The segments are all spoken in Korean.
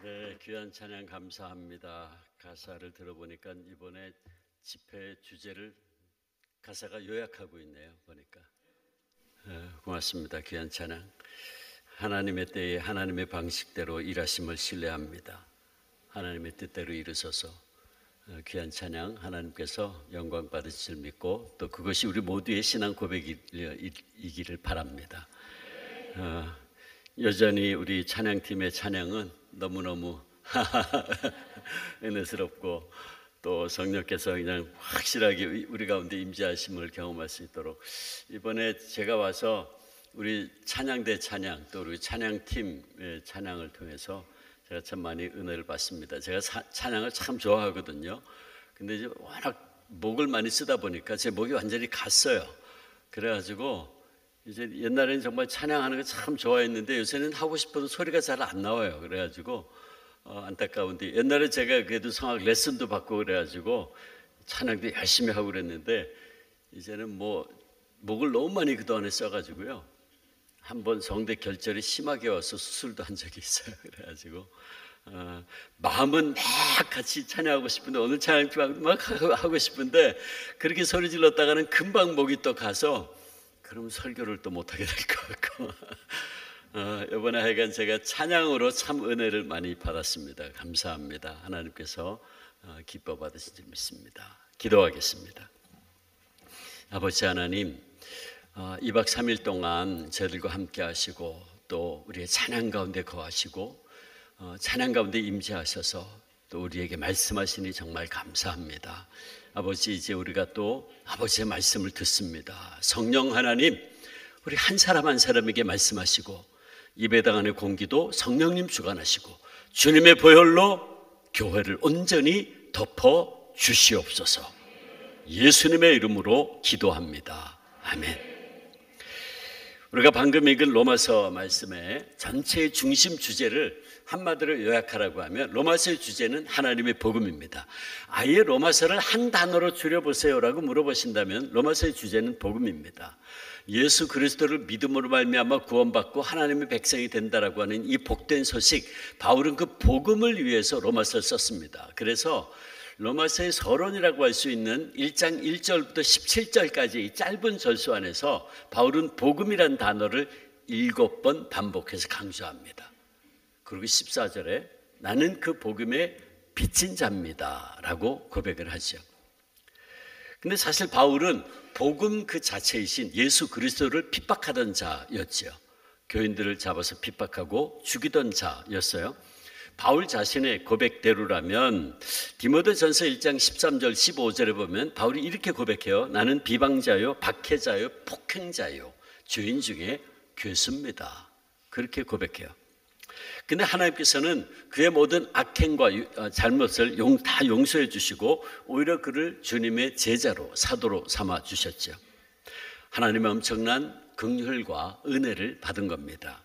네, 귀한 찬양 감사합니다. 가사를 들어보니까 이번에 집회 주제를 가사가 요약하고 있네요. 보니까 고맙습니다. 귀한 찬양. 하나님의 때에 하나님의 방식대로 일하심을 신뢰합니다. 하나님의 뜻대로 이루소서. 귀한 찬양, 하나님께서 영광 받으실 줄 믿고 또 그것이 우리 모두의 신앙 고백이기를 바랍니다. 여전히 우리 찬양팀의 찬양은 너무너무 은혜스럽고 또 성령께서 그냥 확실하게 우리 가운데 임재하심을 경험할 수 있도록, 이번에 제가 와서 우리 찬양대 찬양 또 우리 찬양팀의 찬양을 통해서 제가 참 많이 은혜를 받습니다. 제가 찬양을 참 좋아하거든요. 근데 이제 워낙 목을 많이 쓰다 보니까 제 목이 완전히 갔어요. 그래가지고 이제 옛날에는 정말 찬양하는 거 참 좋아했는데 요새는 하고 싶어도 소리가 잘 안 나와요. 그래가지고 안타까운데, 옛날에 제가 그래도 성악 레슨도 받고 그래가지고 찬양도 열심히 하고 그랬는데 이제는 뭐 목을 너무 많이 그동안에 써가지고요, 한번 성대 결절이 심하게 와서 수술도 한 적이 있어요. 그래가지고 마음은 막 같이 찬양하고 싶은데, 오늘 찬양 막 하고 싶은데 그렇게 소리 질렀다가는 금방 목이 또 가서 그럼 설교를 또 못하게 될 것 같고 이번에 하여간 제가 찬양으로 참 은혜를 많이 받았습니다. 감사합니다. 하나님께서 기뻐 받으신 줄 믿습니다. 기도하겠습니다. 아버지 하나님, 2박 3일 동안 저희들과 함께 하시고 또 우리의 찬양 가운데 거하시고 찬양 가운데 임재하셔서 또 우리에게 말씀하시니 정말 감사합니다. 아버지, 이제 우리가 또 아버지의 말씀을 듣습니다. 성령 하나님, 우리 한 사람 한 사람에게 말씀하시고 예배당 안의 공기도 성령님 주관하시고 주님의 보혈로 교회를 온전히 덮어 주시옵소서. 예수님의 이름으로 기도합니다. 아멘. 우리가 방금 읽은 로마서 말씀의 전체의 중심 주제를 한마디로 요약하라고 하면 로마서의 주제는 하나님의 복음입니다. 아예 로마서를 한 단어로 줄여보세요라고 물어보신다면 로마서의 주제는 복음입니다. 예수 그리스도를 믿음으로 말미암아 구원받고 하나님의 백성이 된다라고 하는 이 복된 소식, 바울은 그 복음을 위해서 로마서를 썼습니다. 그래서 로마서의 서론이라고 할 수 있는 1장 1절부터 17절까지 이 짧은 절수 안에서 바울은 복음이란 단어를 7번 반복해서 강조합니다. 그리고 14절에 나는 그 복음의 빚진 자입니다 라고 고백을 하죠. 근데 사실 바울은 복음 그 자체이신 예수 그리스도를 핍박하던 자였죠. 교인들을 잡아서 핍박하고 죽이던 자였어요. 바울 자신의 고백대로라면 디모데전서 1장 13절 15절에 보면 바울이 이렇게 고백해요. 나는 비방자요, 박해자요, 폭행자요, 죄인 중에 괴수입니다. 그렇게 고백해요. 근데 하나님께서는 그의 모든 악행과 잘못을 다 용서해 주시고 오히려 그를 주님의 제자로, 사도로 삼아 주셨죠. 하나님의 엄청난 긍휼과 은혜를 받은 겁니다.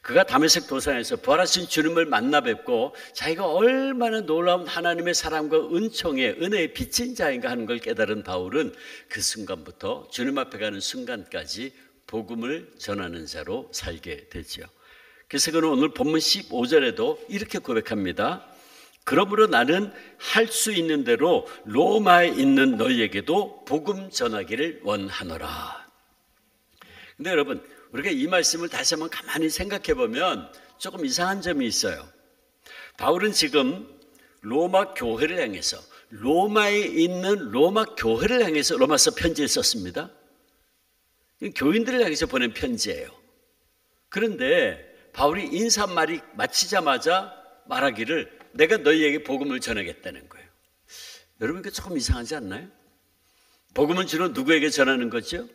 그가 다메섹 도상에서 부활하신 주님을 만나 뵙고 자기가 얼마나 놀라운 하나님의 사랑과 은총의 은혜의 빚진 자인가 하는 걸 깨달은 바울은 그 순간부터 주님 앞에 가는 순간까지 복음을 전하는 자로 살게 되죠. 그래서 그는 오늘 본문 15절에도 이렇게 고백합니다. 그러므로 나는 할 수 있는 대로 로마에 있는 너희에게도 복음 전하기를 원하노라. 근데 여러분, 우리가 이 말씀을 다시 한번 가만히 생각해 보면 조금 이상한 점이 있어요. 바울은 지금 로마 교회를 향해서, 로마에 있는 로마 교회를 향해서 로마서 편지를 썼습니다. 교인들을 향해서 보낸 편지예요. 그런데 바울이 인사말이 마치자마자 말하기를 내가 너희에게 복음을 전하겠다는 거예요. 여러분, 이게 조금 이상하지 않나요? 복음은 주로 누구에게 전하는 거죠?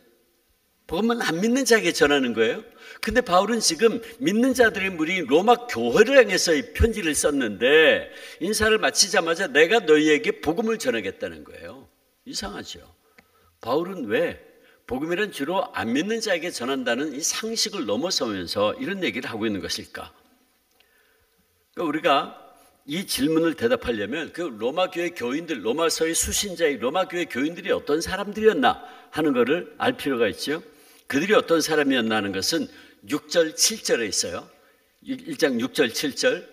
복음은 안 믿는 자에게 전하는 거예요. 근데 바울은 지금 믿는 자들의 무리인 로마 교회를 향해서 이 편지를 썼는데 인사를 마치자마자 내가 너희에게 복음을 전하겠다는 거예요. 이상하죠. 바울은 왜 복음이란 주로 안 믿는 자에게 전한다는 이 상식을 넘어서면서 이런 얘기를 하고 있는 것일까? 그러니까 우리가 이 질문을 대답하려면 그 로마 교회 교인들, 로마서의 수신자의 로마 교회 교인들이 어떤 사람들이었나 하는 것을 알 필요가 있죠. 그들이 어떤 사람이었나 하는 것은 6절 7절에 있어요. 1장 6절 7절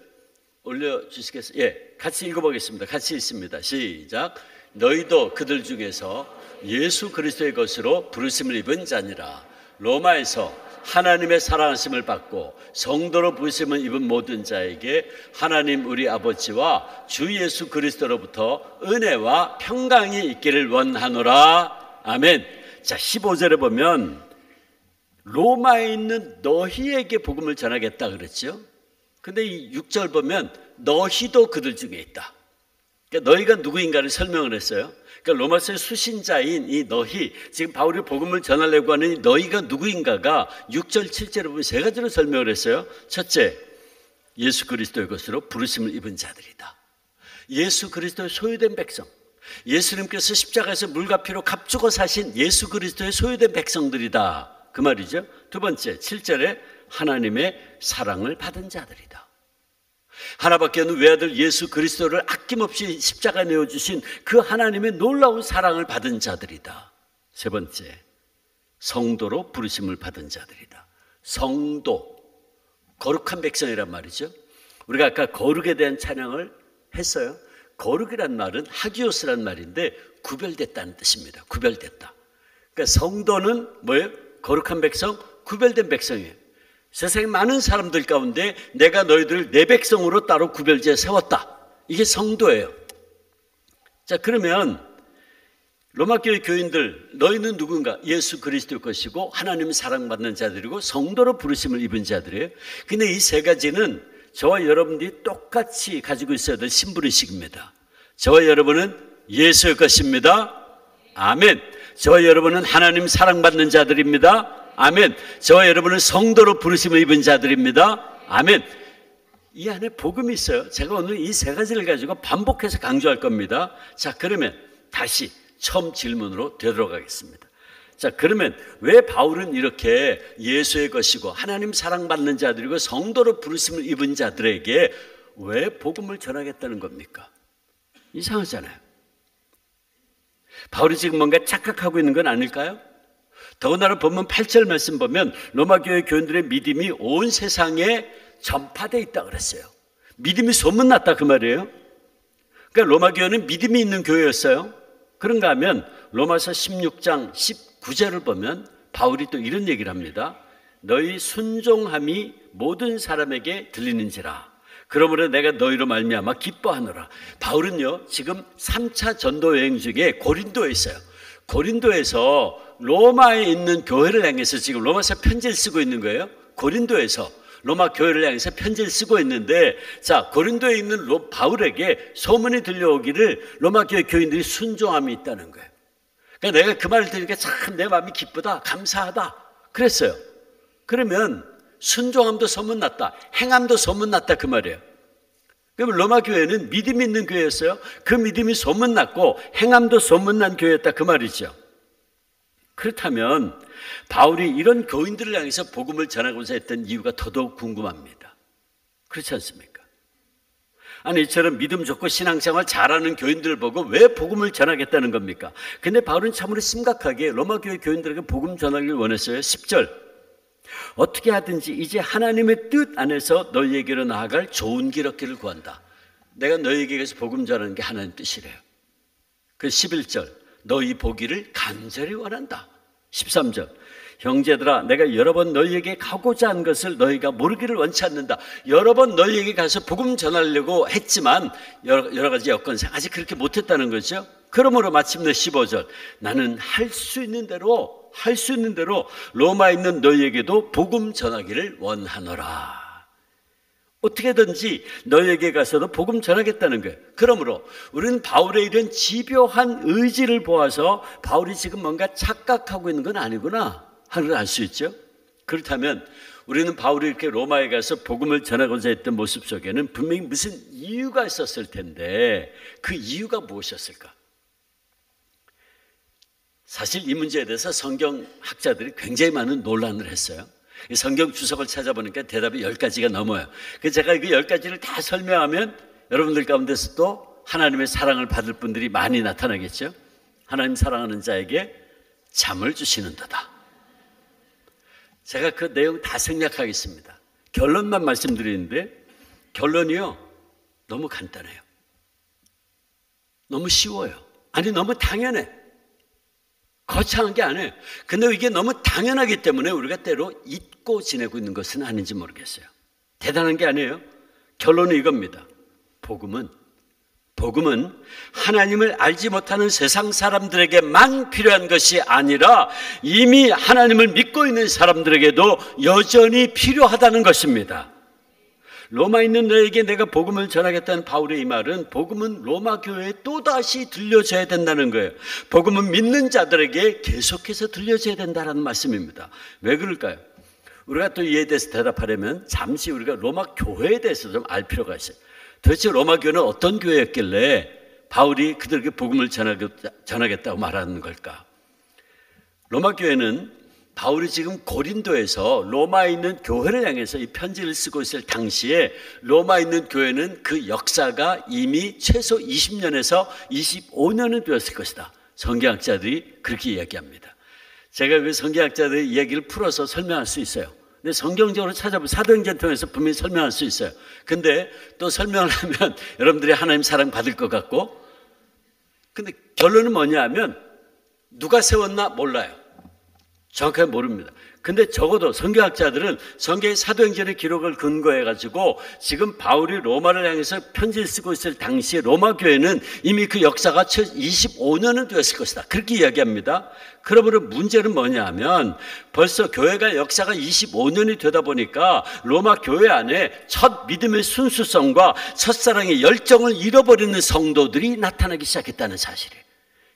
올려주시겠어요? 예, 같이 읽어보겠습니다. 같이 있습니다. 시작. 너희도 그들 중에서 예수 그리스도의 것으로 부르심을 입은 자니라. 로마에서 하나님의 사랑하심을 받고 성도로 부르심을 입은 모든 자에게 하나님 우리 아버지와 주 예수 그리스도로부터 은혜와 평강이 있기를 원하노라. 아멘. 자, 15절에 보면 로마에 있는 너희에게 복음을 전하겠다 그랬죠. 근데 이 6절 보면 너희도 그들 중에 있다. 그러니까 너희가 누구인가를 설명을 했어요. 그러니까 로마서의 수신자인 이 너희, 지금 바울이 복음을 전하려고 하는 이 너희가 누구인가가 6절, 7절에 보면 세 가지로 설명을 했어요. 첫째, 예수 그리스도의 것으로 부르심을 입은 자들이다. 예수 그리스도의 소유된 백성, 예수님께서 십자가에서 물과 피로 값주고 사신 예수 그리스도의 소유된 백성들이다. 그 말이죠. 두 번째, 7절에 하나님의 사랑을 받은 자들이다. 하나밖에 없는 외아들 예수 그리스도를 아낌없이 십자가에 내어주신 그 하나님의 놀라운 사랑을 받은 자들이다. 세 번째, 성도로 부르심을 받은 자들이다. 성도, 거룩한 백성이란 말이죠. 우리가 아까 거룩에 대한 찬양을 했어요. 거룩이란 말은 하기오스란 말인데 구별됐다는 뜻입니다. 구별됐다. 그러니까 성도는 뭐예요? 거룩한 백성, 구별된 백성이에요. 세상에 많은 사람들 가운데 내가 너희들을 내 백성으로 따로 구별지어 세웠다. 이게 성도예요. 자, 그러면 로마교회 교인들, 너희는 누군가? 예수 그리스도의 것이고 하나님 사랑받는 자들이고 성도로 부르심을 입은 자들이에요. 근데 이 세 가지는 저와 여러분들이 똑같이 가지고 있어야 될 신분의식입니다. 저와 여러분은 예수의 것입니다. 아멘. 저와 여러분은 하나님 사랑받는 자들입니다. 아멘. 저와 여러분은 성도로 부르심을 입은 자들입니다. 아멘. 이 안에 복음이 있어요. 제가 오늘 이 세 가지를 가지고 반복해서 강조할 겁니다. 자, 그러면 다시 처음 질문으로 되돌아가겠습니다. 자, 그러면 왜 바울은 이렇게 예수의 것이고 하나님 사랑받는 자들이고 성도로 부르심을 입은 자들에게 왜 복음을 전하겠다는 겁니까? 이상하잖아요. 바울이 지금 뭔가 착각하고 있는 건 아닐까요? 더군다나 보면 8절 말씀 보면 로마교회 교인들의 믿음이 온 세상에 전파되어 있다 그랬어요. 믿음이 소문났다 그 말이에요. 그러니까 로마교회는 믿음이 있는 교회였어요. 그런가 하면 로마서 16장 19절을 보면 바울이 또 이런 얘기를 합니다. 너희 순종함이 모든 사람에게 들리는지라. 그러므로 내가 너희로 말미암아 기뻐하노라. 바울은요 지금 3차 전도 여행 중에 고린도에 있어요. 고린도에서 로마에 있는 교회를 향해서 지금 로마서 편지를 쓰고 있는 거예요. 고린도에서 로마 교회를 향해서 편지를 쓰고 있는데, 자, 고린도에 있는 바울에게 소문이 들려오기를 로마 교회 교인들이 순종함이 있다는 거예요. 그러니까 내가 그 말을 들으니까 참 내 마음이 기쁘다, 감사하다 그랬어요. 그러면 순종함도 소문났다, 행함도 소문났다 그 말이에요. 그러면 로마 교회는 믿음이 있는 교회였어요. 그 믿음이 소문났고 행함도 소문난 교회였다 그 말이죠. 그렇다면 바울이 이런 교인들을 향해서 복음을 전하고자 했던 이유가 더더욱 궁금합니다. 그렇지 않습니까? 아니, 이처럼 믿음 좋고 신앙생활 잘하는 교인들을 보고 왜 복음을 전하겠다는 겁니까? 근데 바울은 참으로 심각하게 로마 교회 교인들에게 복음 전하기를 원했어요. 10절, 어떻게 하든지 이제 하나님의 뜻 안에서 너희에게로 나아갈 좋은 길 얻기를 구한다. 내가 너희에게서 복음 전하는 게 하나님 뜻이래요. 그 11절, 너희 보기를 간절히 원한다. 13절, 형제들아 내가 여러 번 너희에게 가고자 한 것을 너희가 모르기를 원치 않는다. 여러 번 너희에게 가서 복음 전하려고 했지만 여러 가지 여건상 아직 그렇게 못했다는 거죠. 그러므로 마침내 15절, 나는 할 수 있는 대로 로마에 있는 너희에게도 복음 전하기를 원하노라. 어떻게든지 너희에게 가서도 복음 전하겠다는 거예요. 그러므로 우리는 바울의 이런 집요한 의지를 보아서 바울이 지금 뭔가 착각하고 있는 건 아니구나 하는 걸 알 수 있죠. 그렇다면 우리는 바울이 이렇게 로마에 가서 복음을 전하고자 했던 모습 속에는 분명히 무슨 이유가 있었을 텐데 그 이유가 무엇이었을까? 사실 이 문제에 대해서 성경학자들이 굉장히 많은 논란을 했어요. 성경 주석을 찾아보니까 대답이 10가지가 넘어요. 그래서 제가 그 10가지를 다 설명하면 여러분들 가운데서 또 하나님의 사랑을 받을 분들이 많이 나타나겠죠. 하나님 사랑하는 자에게 잠을 주시는도다. 제가 그 내용 다 생략하겠습니다. 결론만 말씀드리는데, 결론이요, 너무 간단해요. 너무 쉬워요. 아니, 너무 당연해. 거창한 게 아니에요. 근데 이게 너무 당연하기 때문에 우리가 때로 잊고 지내고 있는 것은 아닌지 모르겠어요. 대단한 게 아니에요. 결론은 이겁니다. 복음은 하나님을 알지 못하는 세상 사람들에게만 필요한 것이 아니라 이미 하나님을 믿고 있는 사람들에게도 여전히 필요하다는 것입니다. 로마에 있는 너에게 내가 복음을 전하겠다는 바울의 이 말은 복음은 로마 교회에 또다시 들려져야 된다는 거예요. 복음은 믿는 자들에게 계속해서 들려져야 된다는 말씀입니다. 왜 그럴까요? 우리가 또 이에 대해서 대답하려면 잠시 우리가 로마 교회에 대해서 좀 알 필요가 있어요. 도대체 로마 교회는 어떤 교회였길래 바울이 그들에게 복음을 전하겠다고 말하는 걸까? 로마 교회는 바울이 지금 고린도에서 로마에 있는 교회를 향해서 이 편지를 쓰고 있을 당시에 로마에 있는 교회는 그 역사가 이미 최소 20년에서 25년은 되었을 것이다. 성경학자들이 그렇게 이야기합니다. 제가 그 성경학자들의 이야기를 풀어서 설명할 수 있어요. 근데 성경적으로 찾아보면 사도행전 통해서 분명히 설명할 수 있어요. 근데 또 설명을 하면 여러분들이 하나님 사랑 받을 것 같고, 근데 결론은 뭐냐 하면 누가 세웠나 몰라요. 정확하게 모릅니다. 근데 적어도 성경학자들은 성경의 사도행전의 기록을 근거해 가지고 지금 바울이 로마를 향해서 편지를 쓰고 있을 당시에 로마 교회는 이미 그 역사가 25년은 되었을 것이다. 그렇게 이야기합니다. 그러므로 문제는 뭐냐 하면 벌써 교회가 역사가 25년이 되다 보니까 로마 교회 안에 첫 믿음의 순수성과 첫사랑의 열정을 잃어버리는 성도들이 나타나기 시작했다는 사실이에요.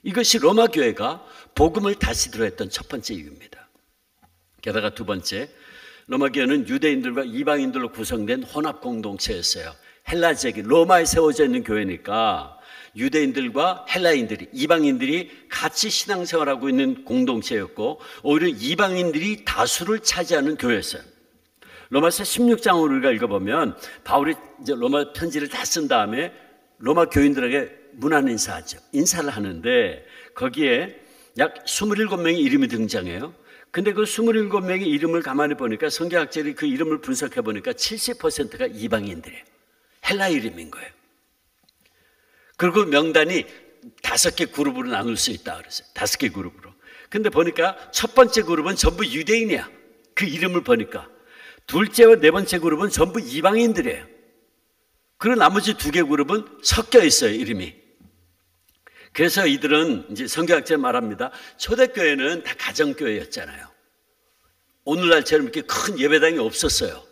이것이 로마 교회가 복음을 다시 들어했던 첫 번째 이유입니다. 게다가 두 번째, 로마 교회는 유대인들과 이방인들로 구성된 혼합 공동체였어요. 헬라적인 로마에 세워져 있는 교회니까 유대인들과 헬라인들이, 이방인들이 같이 신앙생활하고 있는 공동체였고 오히려 이방인들이 다수를 차지하는 교회였어요. 로마서 16장을 우리가 읽어보면 바울이 이제 로마 편지를 다 쓴 다음에 로마 교인들에게 문안 인사하죠. 인사를 하는데 거기에 약 27명의 이름이 등장해요. 근데 그 27명의 이름을 가만히 보니까 성경학자들이 그 이름을 분석해 보니까 70%가 이방인들이에요. 헬라 이름인 거예요. 그리고 명단이 5개 그룹으로 나눌 수 있다 그랬어요. 5개 그룹으로. 근데 보니까 첫 번째 그룹은 전부 유대인이야. 그 이름을 보니까. 둘째와 네 번째 그룹은 전부 이방인들이에요. 그리고 나머지 2개 그룹은 섞여 있어요, 이름이. 그래서 이들은 이제 성경학자 말합니다. 초대교회는 다 가정교회였잖아요. 오늘날처럼 이렇게 큰 예배당이 없었어요.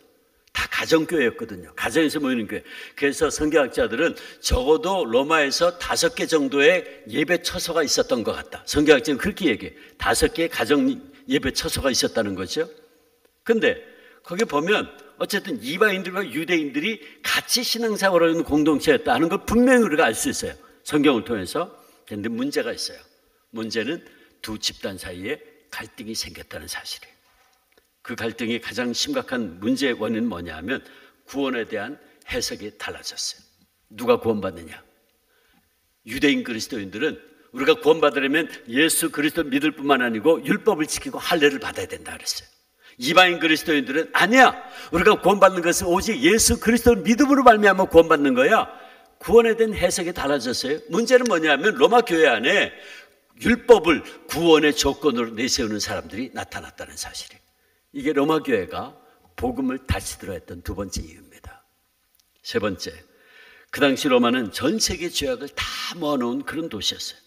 다 가정교회였거든요. 가정에서 모이는 교회. 그래서 성경학자들은 적어도 로마에서 5개 정도의 예배 처소가 있었던 것 같다. 성경학자는 그렇게 얘기해요. 5개의 가정 예배 처소가 있었다는 거죠. 근데 거기 보면 어쨌든 이방인들과 유대인들이 같이 신앙생활을 하는 공동체였다는 걸 분명히 우리가 알 수 있어요. 성경을 통해서. 그런데 문제가 있어요. 문제는 두 집단 사이에 갈등이 생겼다는 사실이에요. 그 갈등이 가장 심각한 문제의 원인은 뭐냐 하면 구원에 대한 해석이 달라졌어요. 누가 구원받느냐? 유대인 그리스도인들은 우리가 구원받으려면 예수 그리스도 믿을 뿐만 아니고 율법을 지키고 할례를 받아야 된다 그랬어요. 이방인 그리스도인들은 아니야. 우리가 구원받는 것은 오직 예수 그리스도를 믿음으로 말미암아 구원받는 거야. 구원에 대한 해석이 달라졌어요. 문제는 뭐냐면 로마 교회 안에 율법을 구원의 조건으로 내세우는 사람들이 나타났다는 사실이에요. 이게 로마 교회가 복음을 다시 들어했던 두 번째 이유입니다. 세 번째, 그 당시 로마는 전 세계 죄악을 다 모아놓은 그런 도시였어요.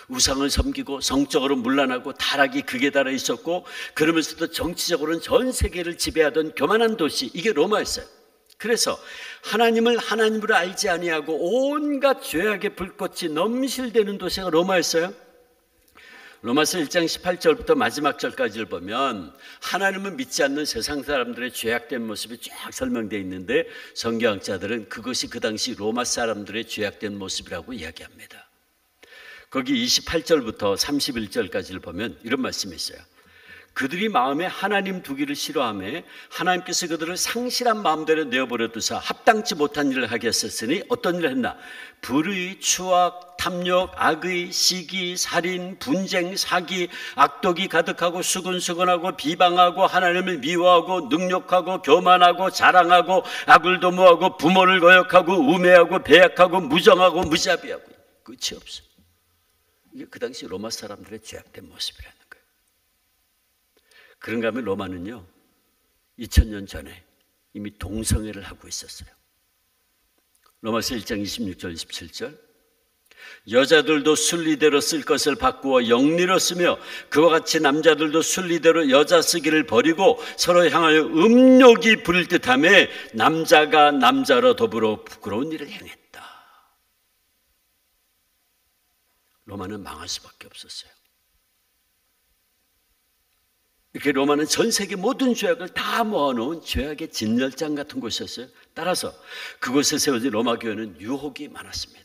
우상을 섬기고 성적으로 문란하고 타락이 극에 달해 있었고 그러면서도 정치적으로는 전 세계를 지배하던 교만한 도시, 이게 로마였어요. 그래서 하나님을 하나님으로 알지 아니하고 온갖 죄악의 불꽃이 넘실대는 도시가 로마였어요. 로마서 1장 18절부터 마지막 절까지를 보면 하나님을 믿지 않는 세상 사람들의 죄악된 모습이 쫙 설명되어 있는데 성경학자들은 그것이 그 당시 로마 사람들의 죄악된 모습이라고 이야기합니다. 거기 28절부터 31절까지를 보면 이런 말씀이 있어요. 그들이 마음에 하나님 두기를 싫어하며 하나님께서 그들을 상실한 마음대로 내어버려 두사 합당치 못한 일을 하게 하셨으니 어떤 일을 했나? 불의, 추악, 탐욕, 악의, 시기, 살인, 분쟁, 사기, 악독이 가득하고 수근수근하고 비방하고 하나님을 미워하고 능욕하고 교만하고 자랑하고 악을 도모하고 부모를 거역하고 우매하고 배약하고 무정하고 무자비하고 끝이 없어. 이게 그 당시 로마 사람들의 죄악된 모습이라는 거예요. 그런가 하면 로마는요 2000년 전에 이미 동성애를 하고 있었어요. 로마서 1장 26절 27절 여자들도 순리대로 쓸 것을 바꾸어 영리로 쓰며 그와 같이 남자들도 순리대로 여자 쓰기를 버리고 서로 향하여 음욕이 부릴 듯하며 남자가 남자로 더불어 부끄러운 일을 행했다. 로마는 망할 수밖에 없었어요. 이렇게 로마는 전 세계 모든 죄악을 다 모아놓은 죄악의 진열장 같은 곳이었어요. 따라서 그곳에 세워진 로마 교회는 유혹이 많았습니다.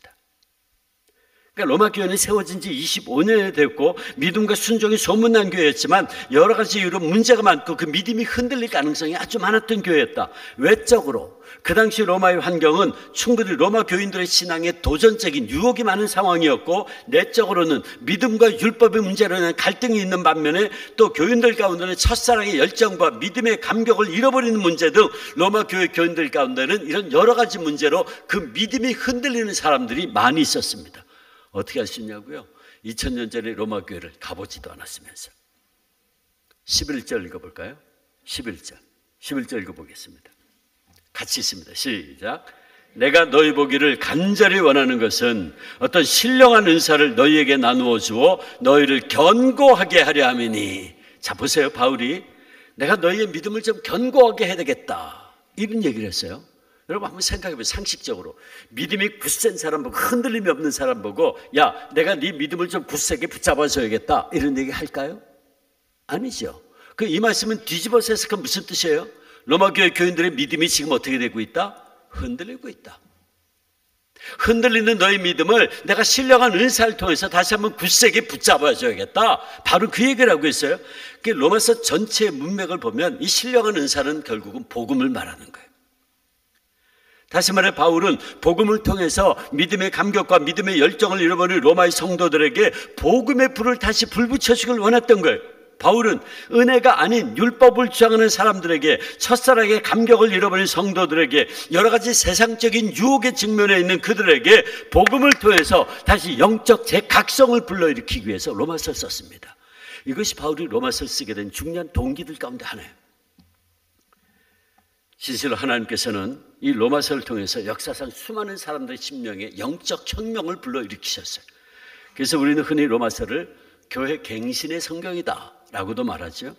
그러니까 로마 교회는 세워진 지 25년이 됐고 믿음과 순종이 소문난 교회였지만 여러 가지 이유로 문제가 많고 그 믿음이 흔들릴 가능성이 아주 많았던 교회였다. 외적으로 그 당시 로마의 환경은 충분히 로마 교인들의 신앙에 도전적인 유혹이 많은 상황이었고, 내적으로는 믿음과 율법의 문제로 인한 갈등이 있는 반면에 또 교인들 가운데는 첫사랑의 열정과 믿음의 감격을 잃어버리는 문제 등 로마 교회 교인들 가운데는 이런 여러 가지 문제로 그 믿음이 흔들리는 사람들이 많이 있었습니다. 어떻게 할 수 있냐고요? 2000년 전에 로마 교회를 가보지도 않았으면서. 11절 읽어볼까요? 11절 읽어보겠습니다. 같이 있습니다. 시작. 내가 너희 보기를 간절히 원하는 것은 어떤 신령한 은사를 너희에게 나누어 주어 너희를 견고하게 하려 함이니. 자, 보세요. 바울이 내가 너희의 믿음을 좀 견고하게 해야 되겠다, 이런 얘기를 했어요. 여러분 한번 생각해보세요. 상식적으로 믿음이 굳센 사람 보고 흔들림이 없는 사람 보고 야, 내가 네 믿음을 좀 굳세게 붙잡아줘야겠다, 이런 얘기 할까요? 아니죠. 이 말씀은 뒤집어서 해석하면 무슨 뜻이에요? 로마 교회 교인들의 믿음이 지금 어떻게 되고 있다? 흔들리고 있다. 흔들리는 너의 믿음을 내가 신령한 은사를 통해서 다시 한번 굳세게 붙잡아줘야겠다. 바로 그 얘기를 하고 있어요. 로마서 전체의 문맥을 보면 이 신령한 은사는 결국은 복음을 말하는 거예요. 다시 말해 바울은 복음을 통해서 믿음의 감격과 믿음의 열정을 잃어버린 로마의 성도들에게 복음의 불을 다시 불붙여주길 원했던 거예요. 바울은 은혜가 아닌 율법을 주장하는 사람들에게, 첫사랑의 감격을 잃어버린 성도들에게, 여러 가지 세상적인 유혹에 직면해 있는 그들에게 복음을 통해서 다시 영적 재각성을 불러일으키기 위해서 로마서를 썼습니다. 이것이 바울이 로마서를 쓰게 된 중요한 동기들 가운데 하나예요. 진실로 하나님께서는 이 로마서를 통해서 역사상 수많은 사람들의 심령에 영적 혁명을 불러일으키셨어요. 그래서 우리는 흔히 로마서를 교회 갱신의 성경이다 라고도 말하죠.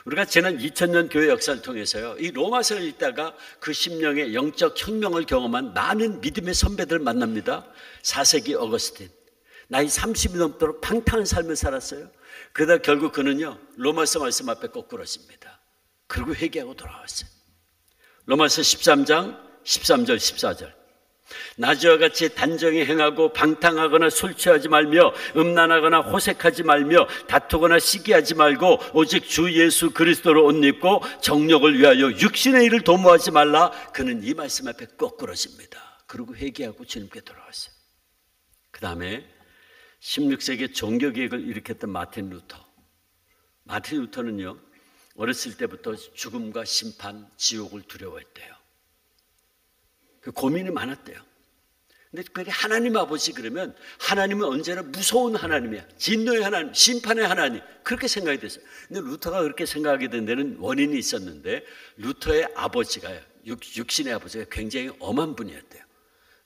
우리가 지난 2000년 교회 역사를 통해서요, 이 로마서를 읽다가 그 심령의 영적 혁명을 경험한 많은 믿음의 선배들을 만납니다. 4세기 어거스틴, 나이 30이 넘도록 방탕한 삶을 살았어요. 그러다 결국 그는요 로마서 말씀 앞에 거꾸러집니다. 그리고 회개하고 돌아왔어요. 로마서 13장 13절 14절 나지와 같이 단정히 행하고 방탕하거나 술 취하지 말며 음란하거나 호색하지 말며 다투거나 시기하지 말고 오직 주 예수 그리스도로 옷 입고 정욕을 위하여 육신의 일을 도모하지 말라. 그는 이 말씀 앞에 거꾸러집니다. 그리고 회개하고 주님께 돌아왔어요. 그 다음에 16세기 종교개혁을 일으켰던 마틴 루터는요 어렸을 때부터 죽음과 심판, 지옥을 두려워했대요. 고민이 많았대요. 근데 하나님 아버지 그러면 하나님은 언제나 무서운 하나님이야. 진노의 하나님, 심판의 하나님, 그렇게 생각이 됐어요. 근데 루터가 그렇게 생각하게 된 데는 원인이 있었는데, 루터의 아버지가요, 육신의 아버지가 굉장히 엄한 분이었대요.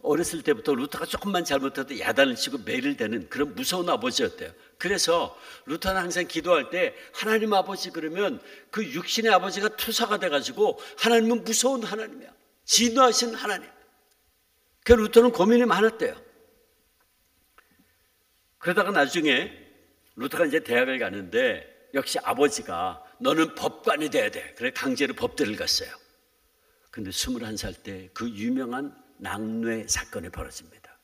어렸을 때부터 루터가 조금만 잘못해도 야단을 치고 매를 대는 그런 무서운 아버지였대요. 그래서 루터는 항상 기도할 때 하나님 아버지 그러면 그 육신의 아버지가 투사가 돼가지고 하나님은 무서운 하나님이야, 진노하신 하나님. 그 루터는 고민이 많았대요. 그러다가 나중에 루터가 이제 대학을 가는데 역시 아버지가 너는 법관이 돼야 돼. 그래 강제로 법대를 갔어요. 근데 21살 때 그 유명한 낙뢰 사건이 벌어집니다.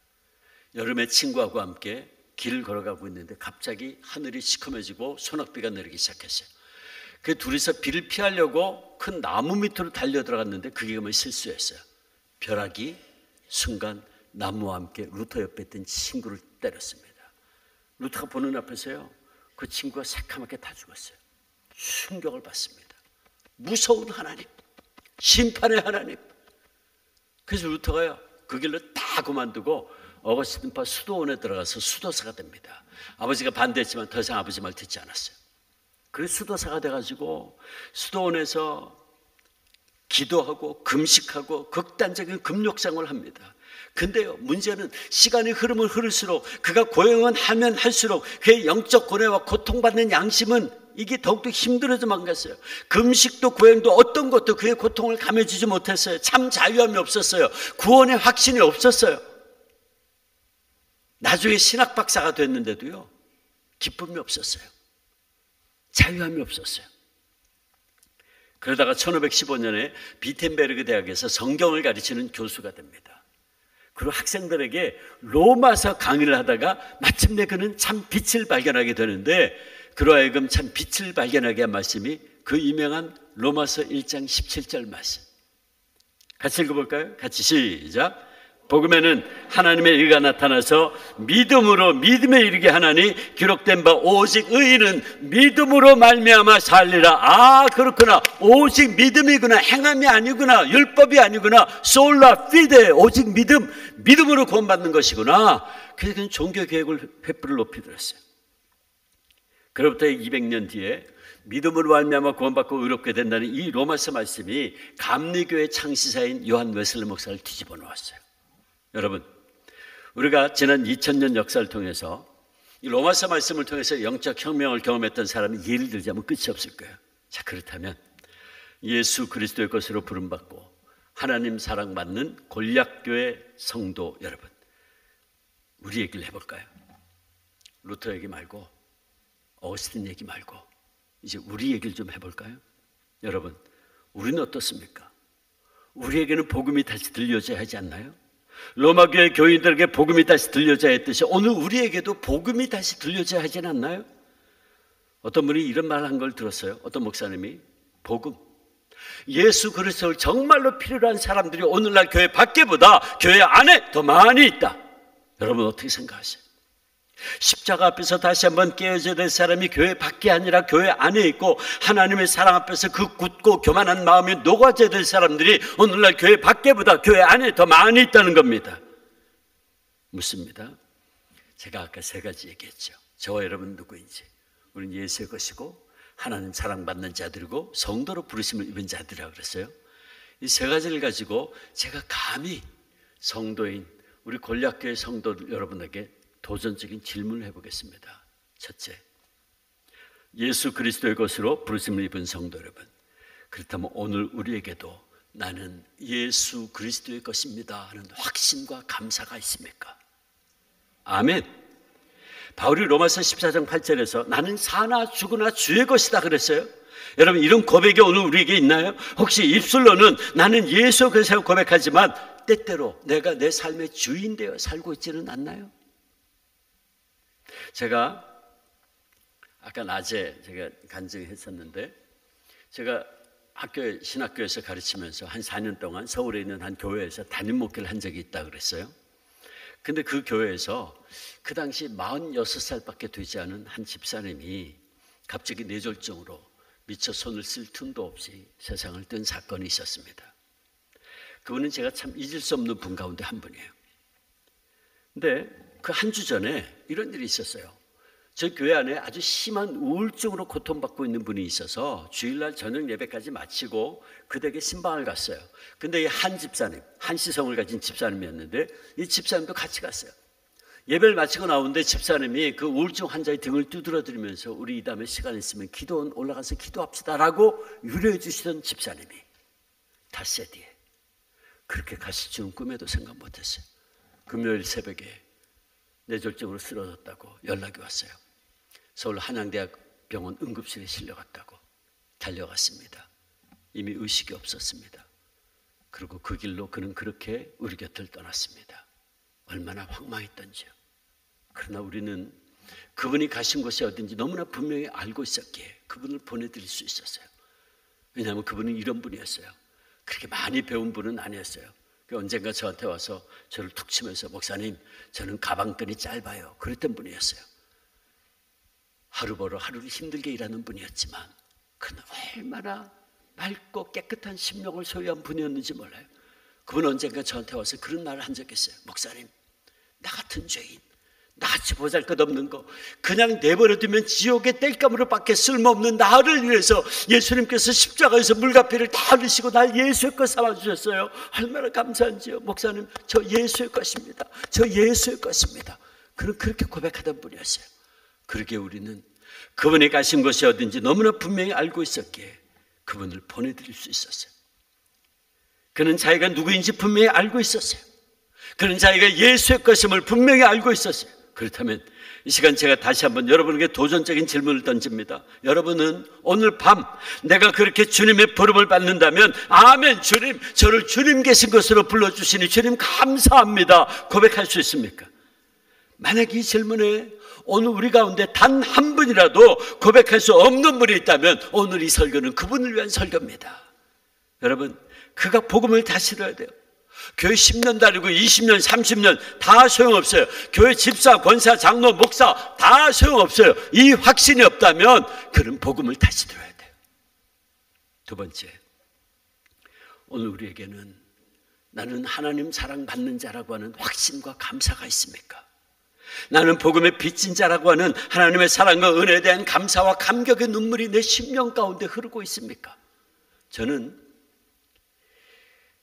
여름에 친구하고 함께 길을 걸어가고 있는데 갑자기 하늘이 시커매지고 소낙비가 내리기 시작했어요. 그 둘이서 비를 피하려고 큰 나무 밑으로 달려 들어갔는데 그게 정말 실수였어요. 벼락이 순간 나무와 함께 루터 옆에 있던 친구를 때렸습니다. 루터가 보는 앞에서요, 그 친구가 새카맣게 다 죽었어요. 충격을 받습니다. 무서운 하나님, 심판의 하나님. 그래서 루터가요, 그 길로 다 그만두고 어거스틴파 수도원에 들어가서 수도사가 됩니다. 아버지가 반대했지만 더 이상 아버지 말 듣지 않았어요. 그래서 수도사가 돼가지고 수도원에서 기도하고 금식하고 극단적인 금욕생활을 합니다. 근데요, 문제는 시간이 흐르면 흐를수록 그가 고행은 하면 할수록 그의 영적 고뇌와 고통받는 양심은 이게 더욱더 힘들어져만 갔어요. 금식도 고행도 어떤 것도 그의 고통을 감해주지 못했어요. 참 자유함이 없었어요. 구원의 확신이 없었어요. 나중에 신학 박사가 됐는데도요, 기쁨이 없었어요. 자유함이 없었어요. 그러다가 1515년에 비텐베르그 대학에서 성경을 가르치는 교수가 됩니다. 그리고 학생들에게 로마서 강의를 하다가 마침내 그는 참 빛을 발견하게 되는데, 그로 하여금 참 빛을 발견하게 한 말씀이 그 유명한 로마서 1장 17절 말씀. 같이 읽어볼까요? 같이 시작. 복음에는 하나님의 의가 나타나서 믿음으로 믿음에 이르게 하나니 기록된 바 오직 의인은 믿음으로 말미암아 살리라. 아, 그렇구나. 오직 믿음이구나. 행함이 아니구나. 율법이 아니구나. 솔라 피데, 오직 믿음으로 구원받는 것이구나. 그래서 그는 종교개혁을 횃불을 높이 들었어요. 그로부터 200년 뒤에 믿음으로 말미암아 구원받고 의롭게 된다는 이 로마서 말씀이 감리교의 창시자인 요한 웨슬리 목사를 뒤집어 놓았어요. 여러분, 우리가 지난 2000년 역사를 통해서 이 로마서 말씀을 통해서 영적 혁명을 경험했던 사람이 예를 들자면 끝이 없을 거예요. 자, 그렇다면 예수 그리스도의 것으로 부름받고 하나님 사랑받는 골약교회 성도 여러분, 우리 얘기를 해볼까요? 루터 얘기 말고 어거스틴 얘기 말고 이제 우리 얘기를 좀 해볼까요? 여러분, 우리는 어떻습니까? 우리에게는 복음이 다시 들려져야 하지 않나요? 로마교회 교인들에게 복음이 다시 들려져야 했듯이 오늘 우리에게도 복음이 다시 들려져야 하진 않나요? 어떤 분이 이런 말 한 걸 들었어요. 어떤 목사님이 복음, 예수 그리스도를 정말로 필요로 한 사람들이 오늘날 교회 밖에보다 교회 안에 더 많이 있다. 여러분 어떻게 생각하세요? 십자가 앞에서 다시 한번 깨어져야 될 사람이 교회 밖에 아니라 교회 안에 있고, 하나님의 사랑 앞에서 그 굳고 교만한 마음이 녹아져야 될 사람들이 오늘날 교회 밖에보다 교회 안에 더 많이 있다는 겁니다. 묻습니다. 제가 아까 세 가지 얘기했죠. 저와 여러분 누구인지. 우리는 예수의 것이고 하나님 사랑받는 자들이고 성도로 부르심을 입은 자들이라고 그랬어요. 이 세 가지를 가지고 제가 감히 성도인 우리 골약교회 성도 여러분에게 도전적인 질문을 해보겠습니다. 첫째, 예수 그리스도의 것으로 부르심을 입은 성도 여러분, 그렇다면 오늘 우리에게도 나는 예수 그리스도의 것입니다 하는 확신과 감사가 있습니까? 아멘. 바울이 로마서 14장 8절에서 나는 사나 죽으나 주의 것이다 그랬어요. 여러분, 이런 고백이 오늘 우리에게 있나요? 혹시 입술로는 나는 예수 그리스도를 고백하지만 때때로 내가 내 삶의 주인 되어 살고 있지는 않나요? 제가 아까 낮에 제가 간증했었는데, 제가 신학교에서 가르치면서 한 4년 동안 서울에 있는 한 교회에서 담임 목회를 한 적이 있다 그랬어요. 근데 그 교회에서 그 당시 46살밖에 되지 않은 한 집사님이 갑자기 뇌졸중으로 미처 손을 쓸 틈도 없이 세상을 뜬 사건이 있었습니다. 그분은 제가 참 잊을 수 없는 분 가운데 한 분이에요. 근데 그 한 주 전에 이런 일이 있었어요. 저희 교회 안에 아주 심한 우울증으로 고통받고 있는 분이 있어서 주일날 저녁 예배까지 마치고 그 댁에 신방을 갔어요. 근데 이 한 집사님, 한시성을 가진 집사님이었는데 이 집사님도 같이 갔어요. 예배를 마치고 나오는데 집사님이 그 우울증 환자의 등을 두드러뜨리면서 우리 이 다음에 시간 있으면 기도원 올라가서 기도합시다라고 유료해 주시던 집사님이 닷새 뒤에 그렇게 가실 줄은 꿈에도 생각 못했어요. 금요일 새벽에 뇌졸중으로 쓰러졌다고 연락이 왔어요. 서울 한양대학병원 응급실에 실려갔다고. 달려갔습니다. 이미 의식이 없었습니다. 그리고 그 길로 그는 그렇게 우리 곁을 떠났습니다. 얼마나 황망했던지요. 그러나 우리는 그분이 가신 곳이 어딘지 너무나 분명히 알고 있었기에 그분을 보내드릴 수 있었어요. 왜냐하면 그분은 이런 분이었어요. 그렇게 많이 배운 분은 아니었어요. 언젠가 저한테 와서 저를 툭 치면서 목사님 저는 가방끈이 짧아요 그랬던 분이었어요. 하루 벌어 하루를 힘들게 일하는 분이었지만 그는 얼마나 맑고 깨끗한 심령을 소유한 분이었는지 몰라요. 그분 언젠가 저한테 와서 그런 말을 한 적이 있어요. 목사님 나 같은 죄인 나같이 보잘것없는 거 그냥 내버려두면 지옥의 땔감으로 밖에 쓸모없는 나를 위해서 예수님께서 십자가에서 물가피를 다 흘리시고 날 예수의 것 삼아주셨어요. 얼마나 감사한지요. 목사님 저 예수의 것입니다. 저 예수의 것입니다. 그는 그렇게 고백하던 분이었어요. 그러기에 우리는 그분이 가신 곳이 어딘지 너무나 분명히 알고 있었기에 그분을 보내드릴 수 있었어요. 그는 자기가 누구인지 분명히 알고 있었어요. 그는 자기가 예수의 것임을 분명히 알고 있었어요. 그렇다면 이 시간 제가 다시 한번 여러분에게 도전적인 질문을 던집니다. 여러분은 오늘 밤 내가 그렇게 주님의 부름을 받는다면 아멘 주님 저를 주님 계신 것으로 불러주시니 주님 감사합니다 고백할 수 있습니까? 만약 이 질문에 오늘 우리 가운데 단 한 분이라도 고백할 수 없는 분이 있다면 오늘 이 설교는 그분을 위한 설교입니다. 여러분 그가 복음을 다시 들어야 돼요. 교회 10년 다니고 20년 30년 다 소용없어요. 교회 집사 권사 장로 목사 다 소용없어요. 이 확신이 없다면 그런 복음을 다시 들어야 돼요. 두 번째, 오늘 우리에게는 나는 하나님 사랑받는 자라고 하는 확신과 감사가 있습니까? 나는 복음의 빚진 자라고 하는 하나님의 사랑과 은혜에 대한 감사와 감격의 눈물이 내 심령 가운데 흐르고 있습니까? 저는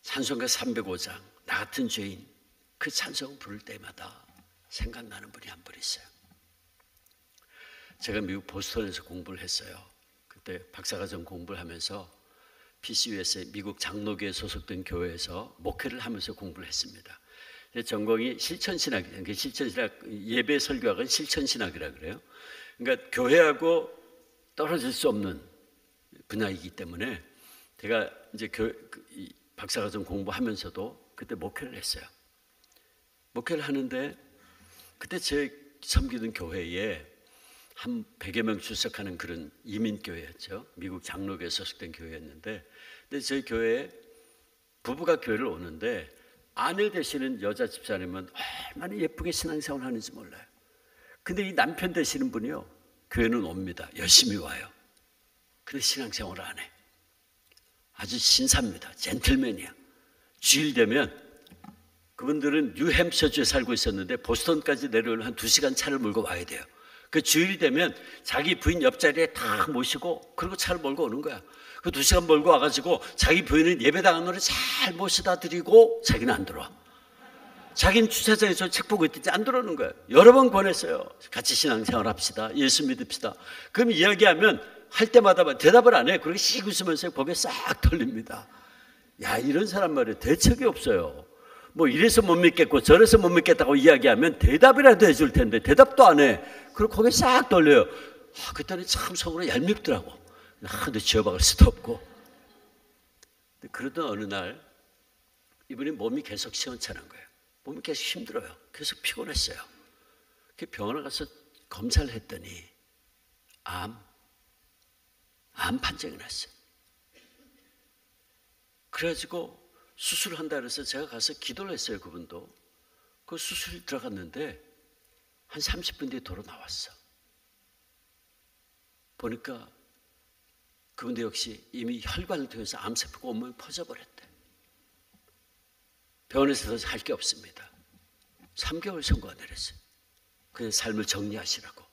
찬송가 305장 나 같은 죄인 그 찬송 부를 때마다 생각나는 분이 한 분 있어요. 제가 미국 보스턴에서 공부를 했어요. 그때 박사과정 공부를 하면서 PCUS의 미국 장로교에 소속된 교회에서 목회를 하면서 공부를 했습니다. 전공이 실천신학이에요. 실천신학 예배 설교학은 실천신학이라 그래요. 그러니까 교회하고 떨어질 수 없는 분야이기 때문에 제가 이제 박사과정 공부하면서도 그때 목회를 했어요. 목회를 하는데 그때 제 섬기던 교회에 한 100여 명 출석하는 그런 이민교회였죠. 미국 장로교에 소속된 교회였는데 근데 저희 교회에 부부가 교회를 오는데 아내 되시는 여자 집사님은 얼마나 예쁘게 신앙생활을 하는지 몰라요. 근데 이 남편 되시는 분이요 교회는 옵니다. 열심히 와요. 근데 신앙생활을 안 해. 아주 신사입니다. 젠틀맨이야. 주일 되면 그분들은 뉴햄셔주에 살고 있었는데 보스턴까지 내려오면 한 2시간 차를 몰고 와야 돼요. 그 주일이 되면 자기 부인 옆자리에 다 모시고 그리고 차를 몰고 오는 거야. 그 2시간 몰고 와가지고 자기 부인은 예배당한 노래 잘 모시다 드리고 자기는 안 들어와. 자기는 주차장에서 책 보고 있든지 안 들어오는 거예요. 여러 번 권했어요. 같이 신앙생활 합시다. 예수 믿읍시다. 그럼 이야기하면 할 때마다 대답을 안 해. 그렇게 씩 웃으면서 고개 싹 돌립니다. 야, 이런 사람 말이에요. 대책이 없어요. 뭐 이래서 못 믿겠고 저래서 못 믿겠다고 이야기하면 대답이라도 해줄 텐데 대답도 안 해. 그리고 고개 싹 돌려요. 그때는 참 속으로 얄밉더라고. 하도 지어박을 수도 없고. 그러던 어느 날 이분이 몸이 계속 시원찮은 거예요. 몸이 계속 힘들어요. 계속 피곤했어요. 병원에 가서 검사를 했더니 암 판정이 났어요. 그래가지고 수술을 한다 그래서 제가 가서 기도를 했어요. 그분도. 그 수술이 들어갔는데 한 30분 뒤에 도로 나왔어. 보니까 그분도 역시 이미 혈관을 통해서 암세포가 온몸에 퍼져버렸대. 병원에서 더 할 게 없습니다. 3개월 선고가 내렸어요. 그냥 삶을 정리하시라고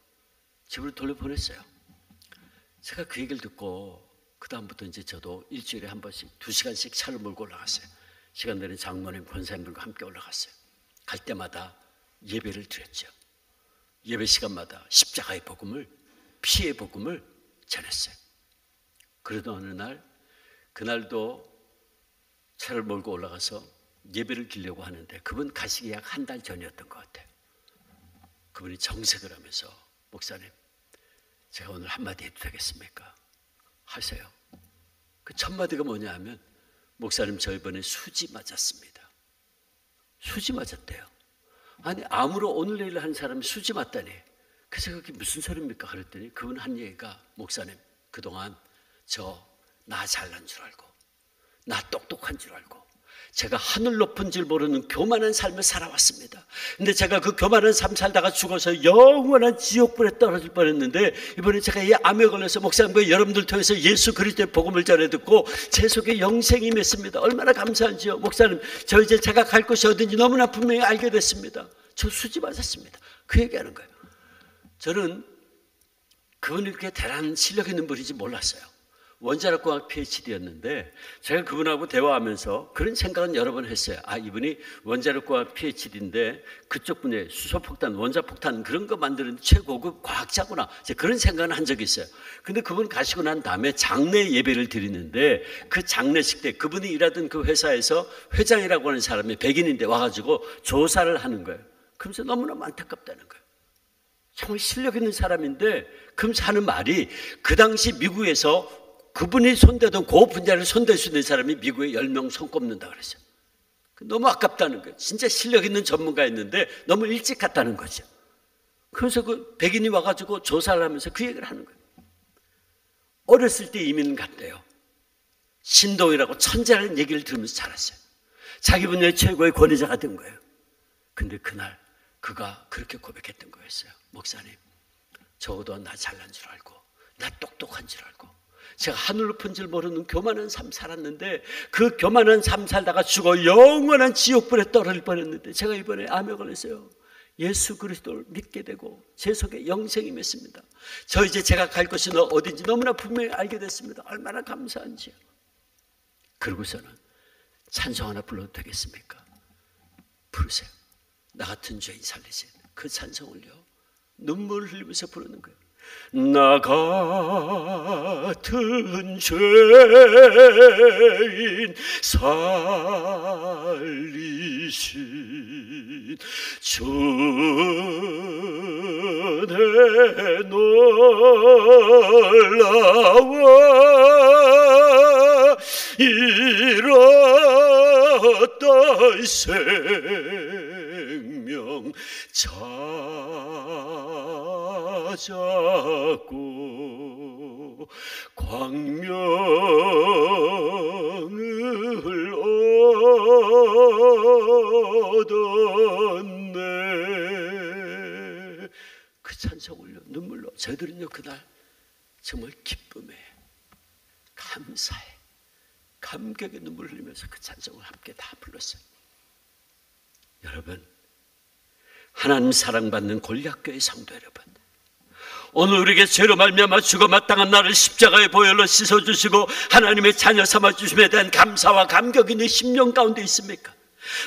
집으로 돌려보냈어요. 제가 그 얘기를 듣고 그 다음부터 이제 저도 일주일에 한 번씩 2시간씩 차를 몰고 올라갔어요. 시간 되는 장로님, 권사님들과 함께 올라갔어요. 갈 때마다 예배를 드렸죠. 예배 시간마다 십자가의 복음을, 피의 복음을 전했어요. 그러던 어느 날, 그날도 차를 몰고 올라가서 예배를 드리려고 하는데 그분 가시기 약 한 달 전이었던 것 같아요. 그분이 정색을 하면서 목사님, 제가 오늘 한마디 해도 되겠습니까? 하세요. 그 첫 마디가 뭐냐 하면 목사님 저 이번에 수지 맞았습니다. 수지 맞았대요. 아니 암으로 오늘 내일 하는 사람이 수지 맞다니. 그래서 그게 무슨 소리입니까? 그랬더니 그분 한 얘기가 목사님 그동안 나 잘난 줄 알고 나 똑똑한 줄 알고 제가 하늘 높은 줄 모르는 교만한 삶을 살아왔습니다. 근데 제가 그 교만한 삶 살다가 죽어서 영원한 지옥불에 떨어질 뻔했는데, 이번에 제가 이 암에 걸려서 목사님과 여러분들 통해서 예수 그리스도의 복음을 전해 듣고 제 속에 영생이 맺습니다. 얼마나 감사한지요. 목사님, 저 이제 제가 갈 곳이 어딘지 너무나 분명히 알게 됐습니다. 저 수지 맞았습니다. 그 얘기하는 거예요. 저는 그분이 그렇게 대단한 실력 있는 분인지 몰랐어요. 원자력공학 PhD였는데 제가 그분하고 대화하면서 그런 생각은 여러 번 했어요. 아, 이분이 원자력공학 PhD인데 그쪽 분야에 수소폭탄, 원자폭탄 그런 거 만드는 최고급 과학자구나. 그런 생각은 한 적이 있어요. 근데 그분 가시고 난 다음에 장례 예배를 드리는데 그 장례식 때 그분이 일하던 그 회사에서 회장이라고 하는 사람이 백인인데 와가지고 조사를 하는 거예요. 그러면서 너무너무 안타깝다는 거예요. 정말 실력 있는 사람인데 그러면서 하는 말이 그 당시 미국에서 그분이 손대던 그 분야를 손댈 수 있는 사람이 미국에 10명 손꼽는다 그랬어요. 너무 아깝다는 거예요. 진짜 실력 있는 전문가였는데 너무 일찍 갔다는 거죠. 그래서 그 백인이 와가지고 조사를 하면서 그 얘기를 하는 거예요. 어렸을 때 이민 갔대요. 신동이라고 천재라는 얘기를 들으면서 자랐어요. 자기 분야의 최고의 권위자가 된 거예요. 근데 그날 그가 그렇게 고백했던 거였어요. 목사님, 적어도 나 잘난 줄 알고 나 똑똑한 줄 알고 제가 하늘 높은 줄 모르는 교만한 삶 살았는데 그 교만한 삶 살다가 죽어 영원한 지옥불에 떨어질 뻔했는데 제가 이번에 암에 걸렸어요. 예수 그리스도를 믿게 되고 제 속에 영생이 맺습니다. 저 이제 제가 갈 곳이 어딘지 너무나 분명히 알게 됐습니다. 얼마나 감사한지요. 그러고서는 찬송 하나 불러도 되겠습니까? 부르세요. 나 같은 죄인 살리신 그 찬송을요, 눈물을 흘리면서 부르는 거예요. 나 같은 죄인 살리신 주의 놀라워 잃었던 생명 찾았고 광명을 얻었네. 그 찬송을요, 눈물로 저희들은요 그날 정말 기쁨에 감사에 감격의 눈물을 흘리면서 그 찬송을 함께 다 불렀어요. 여러분, 하나님 사랑받는 골약교회 성도 여러분, 오늘 우리에게 죄로 말미암아 죽어 마땅한 나를 십자가의 보혈로 씻어주시고 하나님의 자녀 삼아주심에 대한 감사와 감격이 내 심령 가운데 있습니까?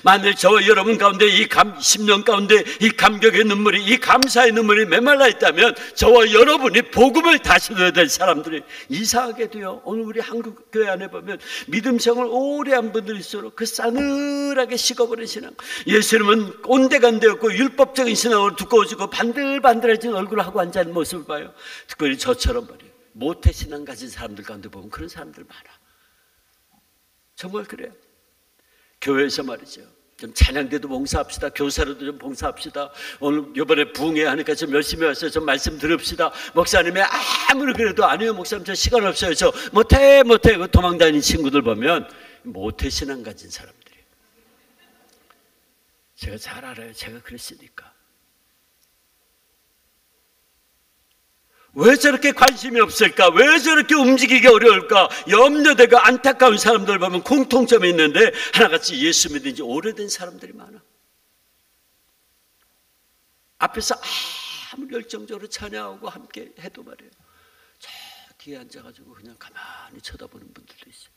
만일 저와 여러분 가운데 이 심령 가운데 이 감격의 눈물이, 이 감사의 눈물이 메말라 있다면 저와 여러분이 복음을 다시 들어야 될 사람들이 이상하게도요, 오늘 우리 한국 교회 안에 보면 믿음 생활을 오래 한 분들일수록 그 싸늘하게 식어버린 신앙, 예수님은 온데간데였고 율법적인 신앙으로 두꺼워지고 반들반들해진 얼굴을 하고 앉아있는 모습을 봐요. 특별히 저처럼 말이에요, 모태신앙 가진 사람들 가운데 보면 그런 사람들 많아. 정말 그래요. 교회에서 말이죠, 좀 찬양대도 봉사합시다. 교사로도 좀 봉사합시다. 오늘 이번에 부흥회 하니까 좀 열심히 와서 좀 말씀 들읍시다. 목사님이 아무리 그래도 아니요 목사님 저 시간 없어요. 저 못해 도망다니는 친구들 보면 모태신앙 가진 사람들이에요. 제가 잘 알아요. 제가 그랬으니까. 왜 저렇게 관심이 없을까? 왜 저렇게 움직이기 어려울까? 염려되고 안타까운 사람들 보면 공통점이 있는데 하나같이 예수 믿은 지 오래된 사람들이 많아. 앞에서 아무리 열정적으로 찬양하고 함께 해도 말이에요, 저 뒤에 앉아가지고 그냥 가만히 쳐다보는 분들도 있어요.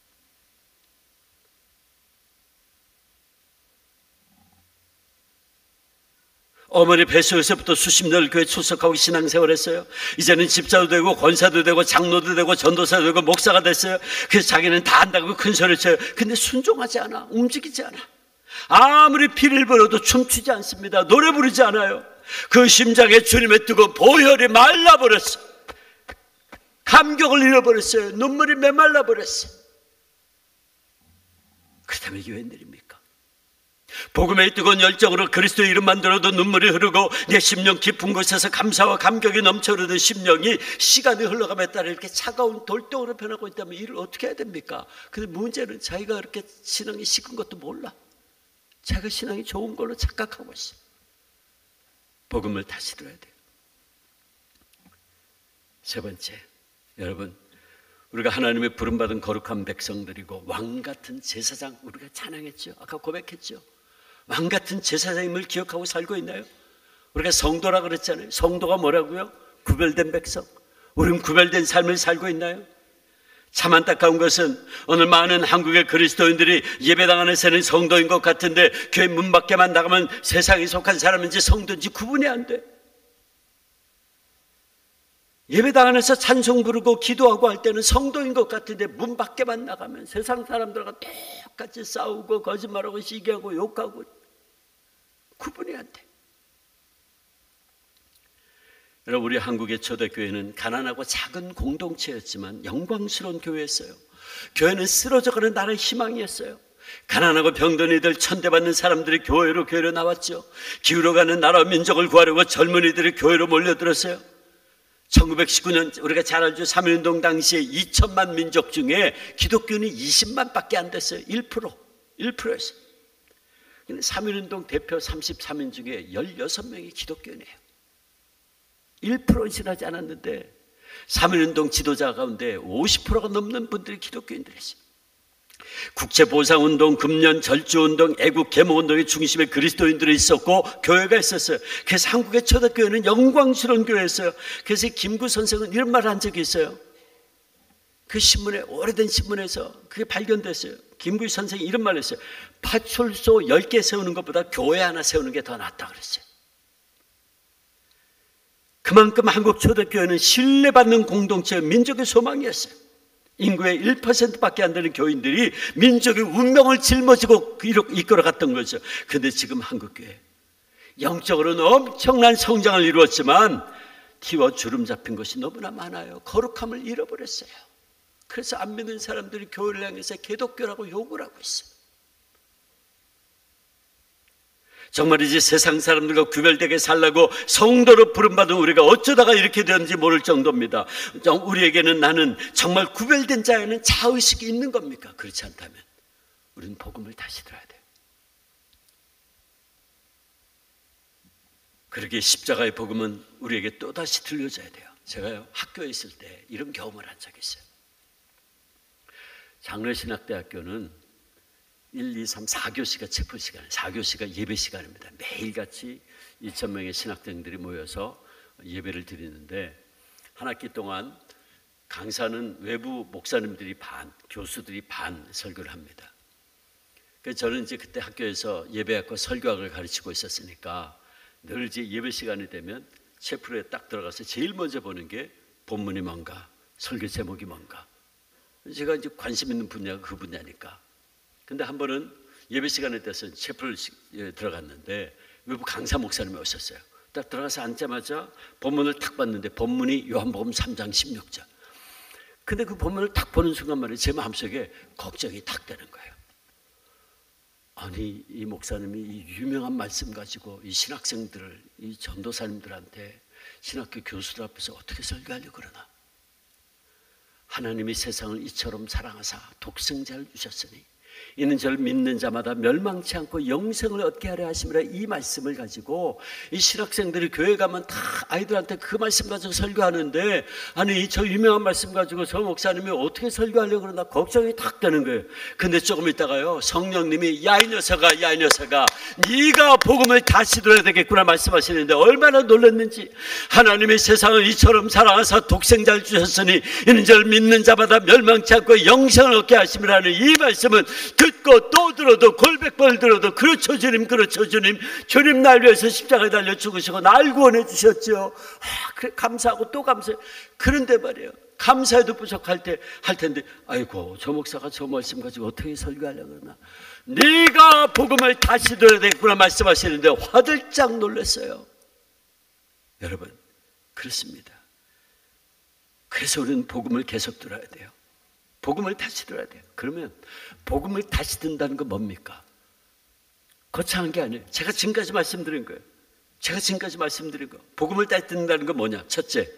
어머니 뱃속에서부터 수십 년을 교회 출석하고 신앙생활했어요. 이제는 집사도 되고 권사도 되고 장로도 되고 전도사도 되고 목사가 됐어요. 그래서 자기는 다 한다고 큰 소리를 쳐요. 근데 순종하지 않아. 움직이지 않아. 아무리 피를 벌어도 춤추지 않습니다. 노래 부르지 않아요. 그 심장에 주님의 뜨거운 보혈이 말라버렸어. 감격을 잃어버렸어요. 눈물이 메말라버렸어. 그렇다면 이게 웬일입니까? 복음의 뜨거운 열정으로 그리스도의 이름만 들어도 눈물이 흐르고 내 심령 깊은 곳에서 감사와 감격이 넘쳐흐르는 심령이 시간이 흘러감에 따라 이렇게 차가운 돌덩이로 변하고 있다면 일을 어떻게 해야 됩니까? 근데 문제는 자기가 그렇게 신앙이 식은 것도 몰라. 자기가 신앙이 좋은 걸로 착각하고 있어. 복음을 다시 들어야 돼요. 세 번째, 여러분, 우리가 하나님의 부름받은 거룩한 백성들이고 왕같은 제사장, 우리가 찬양했죠. 아까 고백했죠. 왕같은 제사장임을 기억하고 살고 있나요? 우리가 성도라 그랬잖아요. 성도가 뭐라고요? 구별된 백성. 우리는 구별된 삶을 살고 있나요? 참 안타까운 것은 오늘 많은 한국의 그리스도인들이 예배당 안에서는 성도인 것 같은데 교회 문 밖에만 나가면 세상에 속한 사람인지 성도인지 구분이 안 돼. 예배당 안에서 찬송 부르고 기도하고 할 때는 성도인 것 같은데 문 밖에만 나가면 세상 사람들과 똑같이 싸우고 거짓말하고 시기하고 욕하고 구분이 안 돼. 여러분, 우리 한국의 초대교회는 가난하고 작은 공동체였지만 영광스러운 교회였어요. 교회는 쓰러져가는 나라의 희망이었어요. 가난하고 병든 이들, 천대받는 사람들이 교회로 나왔죠. 기울어가는 나라와 민족을 구하려고 젊은이들이 교회로 몰려들었어요. 1919년 우리가 잘 알죠. 3.1운동 당시에 2천만 민족 중에 기독교인이 20만 밖에 안 됐어요. 1%였어요. 3.1운동 대표 33인 중에 16명이 기독교인이에요. 1% 지나지 않았는데 3.1운동 지도자 가운데 50%가 넘는 분들이 기독교인들이었어요. 국제보상운동, 금년 절주운동, 애국 계몽운동의 중심에 그리스도인들이 있었고 교회가 있었어요. 그래서 한국의 초대교회는 영광스러운 교회였어요. 그래서 김구 선생은 이런 말을 한 적이 있어요. 그 신문에, 오래된 신문에서 그게 발견됐어요. 김구 선생이 이런 말을 했어요. 파출소 10개 세우는 것보다 교회 하나 세우는 게 더 낫다 그랬어요. 그만큼 한국 초대교회는 신뢰받는 공동체, 민족의 소망이었어요. 인구의 1%밖에 안 되는 교인들이 민족의 운명을 짊어지고 이끌어갔던 거죠. 그런데 지금 한국교회 영적으로는 엄청난 성장을 이루었지만 티와 주름 잡힌 것이 너무나 많아요. 거룩함을 잃어버렸어요. 그래서 안 믿는 사람들이 교회를 향해서 개독교라고 욕을 하고 있어요. 정말이지 세상 사람들과 구별되게 살라고 성도로 부름받은 우리가 어쩌다가 이렇게 되었는지 모를 정도입니다. 우리에게는 나는 정말 구별된 자에는 자의식이 있는 겁니까? 그렇지 않다면 우리는 복음을 다시 들어야 돼요. 그러기에 십자가의 복음은 우리에게 또다시 들려줘야 돼요. 제가요, 학교에 있을 때 이런 경험을 한 적이 있어요. 장로신학대학교는 1, 2, 3, 4교시가 체포 시간, 4교시가 예배 시간입니다. 매일같이 2,000명의 신학생들이 모여서 예배를 드리는데 한 학기 동안 강사는 외부 목사님들이 반, 교수들이 반 설교를 합니다. 그래서 저는 이제 그때 학교에서 예배학과 설교학을 가르치고 있었으니까 늘 이제 예배 시간이 되면 체프로에 딱 들어가서 제일 먼저 보는 게 본문이 뭔가, 설교 제목이 뭔가. 제가 이제 관심 있는 분야가 그 분야니까. 근데 한 번은 예배 시간에 돼서 채플을 들어갔는데 외부 강사 목사님이 오셨어요. 딱 들어가서 앉자마자 본문을 딱 봤는데 본문이 요한복음 3장 16절. 근데 그 본문을 딱 보는 순간 말이에요. 제 마음속에 걱정이 딱 되는 거예요. 아니, 이 목사님이 이 유명한 말씀 가지고 이 신학생들을, 이 전도사님들한테 신학교 교수들 앞에서 어떻게 설교하려고 그러나. 하나님이 세상을 이처럼 사랑하사 독생자를 주셨으니 이는 저를 믿는 자마다 멸망치 않고 영생을 얻게 하려 하심이라. 이 말씀을 가지고 이 신학생들이 교회 가면 다 아이들한테 그 말씀 가지고 설교하는데, 아니 저 유명한 말씀 가지고 저 목사님이 어떻게 설교하려고 그러나 걱정이 탁 되는 거예요. 근데 조금 있다가요, 성령님이 야 이 녀석아 네가 복음을 다시 들어야 되겠구나 말씀하시는데 얼마나 놀랐는지. 하나님이 세상을 이처럼 사랑하사 독생자를 주셨으니 이는 저를 믿는 자마다 멸망치 않고 영생을 얻게 하심이라는 이 말씀은 듣고 또 들어도 골백번 들어도 그렇죠 주님, 그렇죠 주님, 주님 날 위해서 십자가에 달려 죽으시고 날 구원해 주셨죠. 그래 감사하고 또 감사해요. 그런데 말이에요, 감사해도 부족할 텐데 아이고 저 목사가 저 말씀 가지고 어떻게 설교하려고 그러나. 네가 복음을 다시 들어야 되겠구나 말씀하시는데 화들짝 놀랐어요. 여러분, 그렇습니다. 그래서 우리는 복음을 계속 들어야 돼요. 복음을 다시 들어야 돼요. 그러면 복음을 다시 듣는다는 건 뭡니까? 거창한 게 아니에요. 제가 지금까지 말씀드린 거예요. 복음을 다 듣는다는 건 뭐냐? 첫째,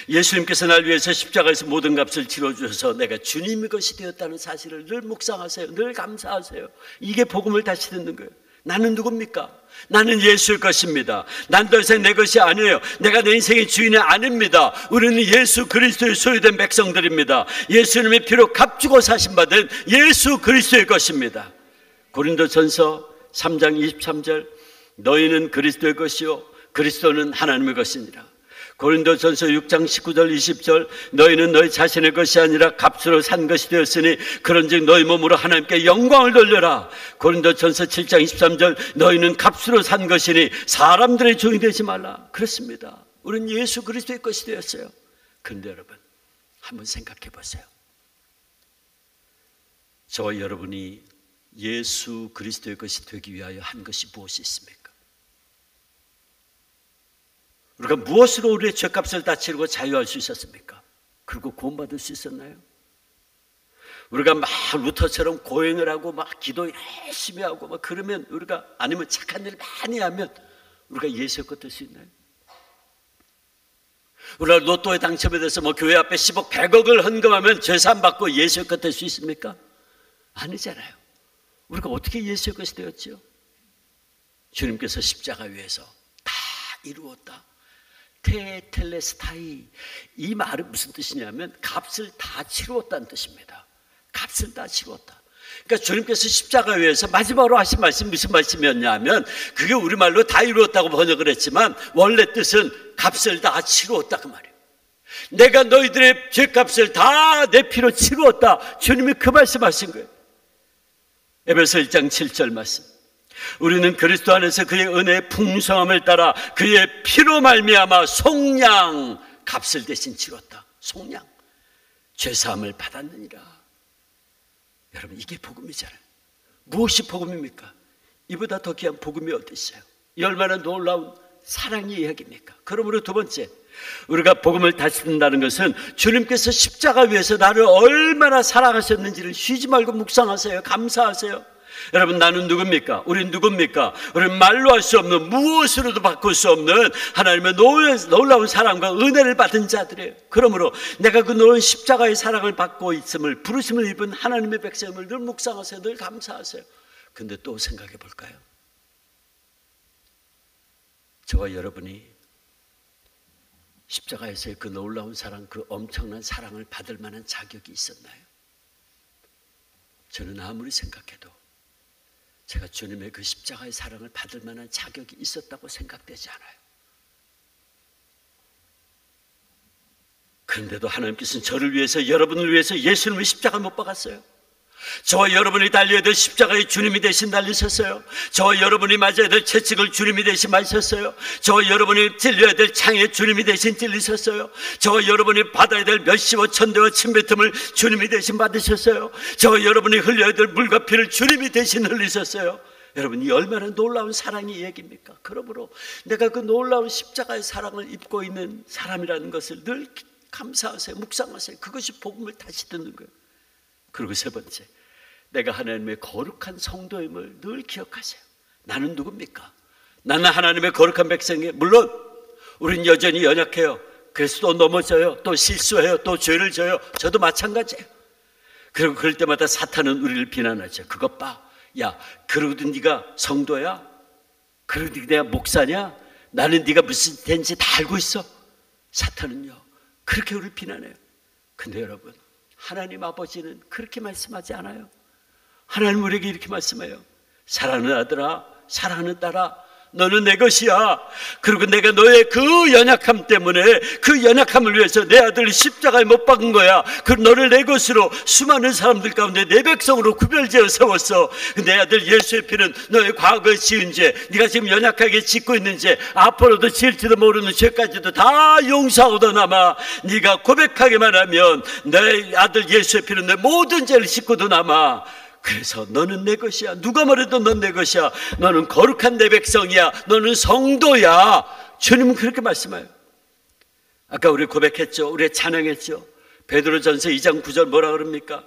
예수님께서 날 위해서 십자가에서 모든 값을 치러주셔서 내가 주님의 것이 되었다는 사실을 늘 묵상하세요. 늘 감사하세요. 이게 복음을 다시 듣는 거예요. 나는 누굽니까? 나는 예수의 것입니다. 난 더 이상 내 것이 아니에요. 내가 내 인생의 주인이 아닙니다. 우리는 예수 그리스도의 소유된 백성들입니다. 예수님의 피로 값주고 사신받은 예수 그리스도의 것입니다. 고린도전서 3장 23절, 너희는 그리스도의 것이요 그리스도는 하나님의 것이니라. 고린도전서 6장 19절 20절, 너희는 너희 자신의 것이 아니라 값으로 산 것이 되었으니 그런즉 너희 몸으로 하나님께 영광을 돌려라. 고린도전서 7장 23절, 너희는 값으로 산 것이니 사람들의 종이 되지 말라. 그렇습니다. 우리는 예수 그리스도의 것이 되었어요. 그런데 여러분, 한번 생각해 보세요. 저와 여러분이 예수 그리스도의 것이 되기 위하여 한 것이 무엇이 있습니까? 우리가 무엇으로 우리의 죄값을 다 치르고 자유할 수 있었습니까? 그리고 구원받을 수 있었나요? 우리가 막 루터처럼 고행을 하고 막 기도 열심히 하고 막 그러면 우리가, 아니면 착한 일 많이 하면 우리가 예수의 것 될 수 있나요? 우리가 로또에 당첨이 돼서 뭐 교회 앞에 10억 100억을 헌금하면 죄사함 받고 예수의 것 될 수 있습니까? 아니잖아요. 우리가 어떻게 예수의 것이 되었죠? 주님께서 십자가 위에서 다 이루었다. 테텔레스타이, 이 말은 무슨 뜻이냐면 값을 다 치루었다는 뜻입니다. 값을 다 치루었다. 그러니까 주님께서 십자가 위에서 마지막으로 하신 말씀이 무슨 말씀이었냐면, 그게 우리말로 다 이루었다고 번역을 했지만 원래 뜻은 값을 다 치루었다 그 말이에요. 내가 너희들의 죄값을 다 내 피로 치루었다. 주님이 그 말씀하신 거예요. 에베소 1장 7절 말씀, 우리는 그리스도 안에서 그의 은혜의 풍성함을 따라 그의 피로 말미암아 속량 값을 대신 치렀다. 속량, 죄사함을 받았느니라. 여러분, 이게 복음이잖아요. 무엇이 복음입니까? 이보다 더 귀한 복음이 어디 있어요? 이 얼마나 놀라운 사랑의 이야기입니까? 그러므로 두 번째, 우리가 복음을 다시 듣는다는 것은 주님께서 십자가 위에서 나를 얼마나 사랑하셨는지를 쉬지 말고 묵상하세요. 감사하세요. 여러분, 나는 누굽니까? 우린 누굽니까? 우리는 말로 할 수 없는, 무엇으로도 바꿀 수 없는 하나님의 놀라운 사랑과 은혜를 받은 자들이에요. 그러므로 내가 그 놀라운 십자가의 사랑을 받고 있음을, 부르심을 입은 하나님의 백성을 늘 묵상하세요. 늘 감사하세요. 근데 또 생각해 볼까요? 저와 여러분이 십자가에서의 그 놀라운 사랑, 그 엄청난 사랑을 받을 만한 자격이 있었나요? 저는 아무리 생각해도 제가 주님의 그 십자가의 사랑을 받을 만한 자격이 있었다고 생각되지 않아요. 그런데도 하나님께서는 저를 위해서, 여러분을 위해서 예수님의 십자가를 못 박았어요. 저와 여러분이 달려야 될 십자가의 주님이 대신 달리셨어요. 저와 여러분이 맞아야 될 채찍을 주님이 대신 맞으셨어요. 저와 여러분이 찔려야 될 창에 주님이 대신 찔리셨어요. 저와 여러분이 받아야 될 몇십억 천대와 침뱉음을 주님이 대신 받으셨어요. 저와 여러분이 흘려야 될 물과 피를 주님이 대신 흘리셨어요. 여러분, 이 얼마나 놀라운 사랑의 얘기입니까? 그러므로 내가 그 놀라운 십자가의 사랑을 입고 있는 사람이라는 것을 늘 감사하세요. 묵상하세요. 그것이 복음을 다시 듣는 거예요. 그리고 세 번째, 내가 하나님의 거룩한 성도임을 늘 기억하세요. 나는 누굽니까? 나는 하나님의 거룩한 백성이에요. 물론 우린 여전히 연약해요. 그래서 또 넘어져요. 또 실수해요. 또 죄를 져요. 저도 마찬가지예요. 그리고 그럴 때마다 사탄은 우리를 비난하죠. 그것 봐, 야, 그러고도 네가 성도야? 그러고도 내가 목사냐? 나는 네가 무슨 된지 다 알고 있어. 사탄은요, 그렇게 우리를 비난해요. 근데 여러분, 하나님 아버지는 그렇게 말씀하지 않아요. 하나님 우리에게 이렇게 말씀해요. 사랑하는 아들아, 사랑하는 딸아, 너는 내 것이야. 그리고 내가 너의 그 연약함 때문에, 그 연약함을 위해서 내 아들을 십자가에 못 박은 거야. 그 너를 내 것으로 수많은 사람들 가운데 내 백성으로 구별지어 세웠어. 내 아들 예수의 피는 너의 과거에 지은 죄, 네가 지금 연약하게 짓고 있는 죄, 앞으로도 지을지도 모르는 죄까지도 다 용서하고도 남아. 네가 고백하기만 하면 내 아들 예수의 피는 내 모든 죄를 씻고도 남아. 그래서 너는 내 것이야. 누가 말해도 넌 내 것이야. 너는 거룩한 내 백성이야. 너는 성도야. 주님은 그렇게 말씀해요. 아까 우리 고백했죠. 우리 찬양했죠. 베드로전서 2장 9절 뭐라 그럽니까?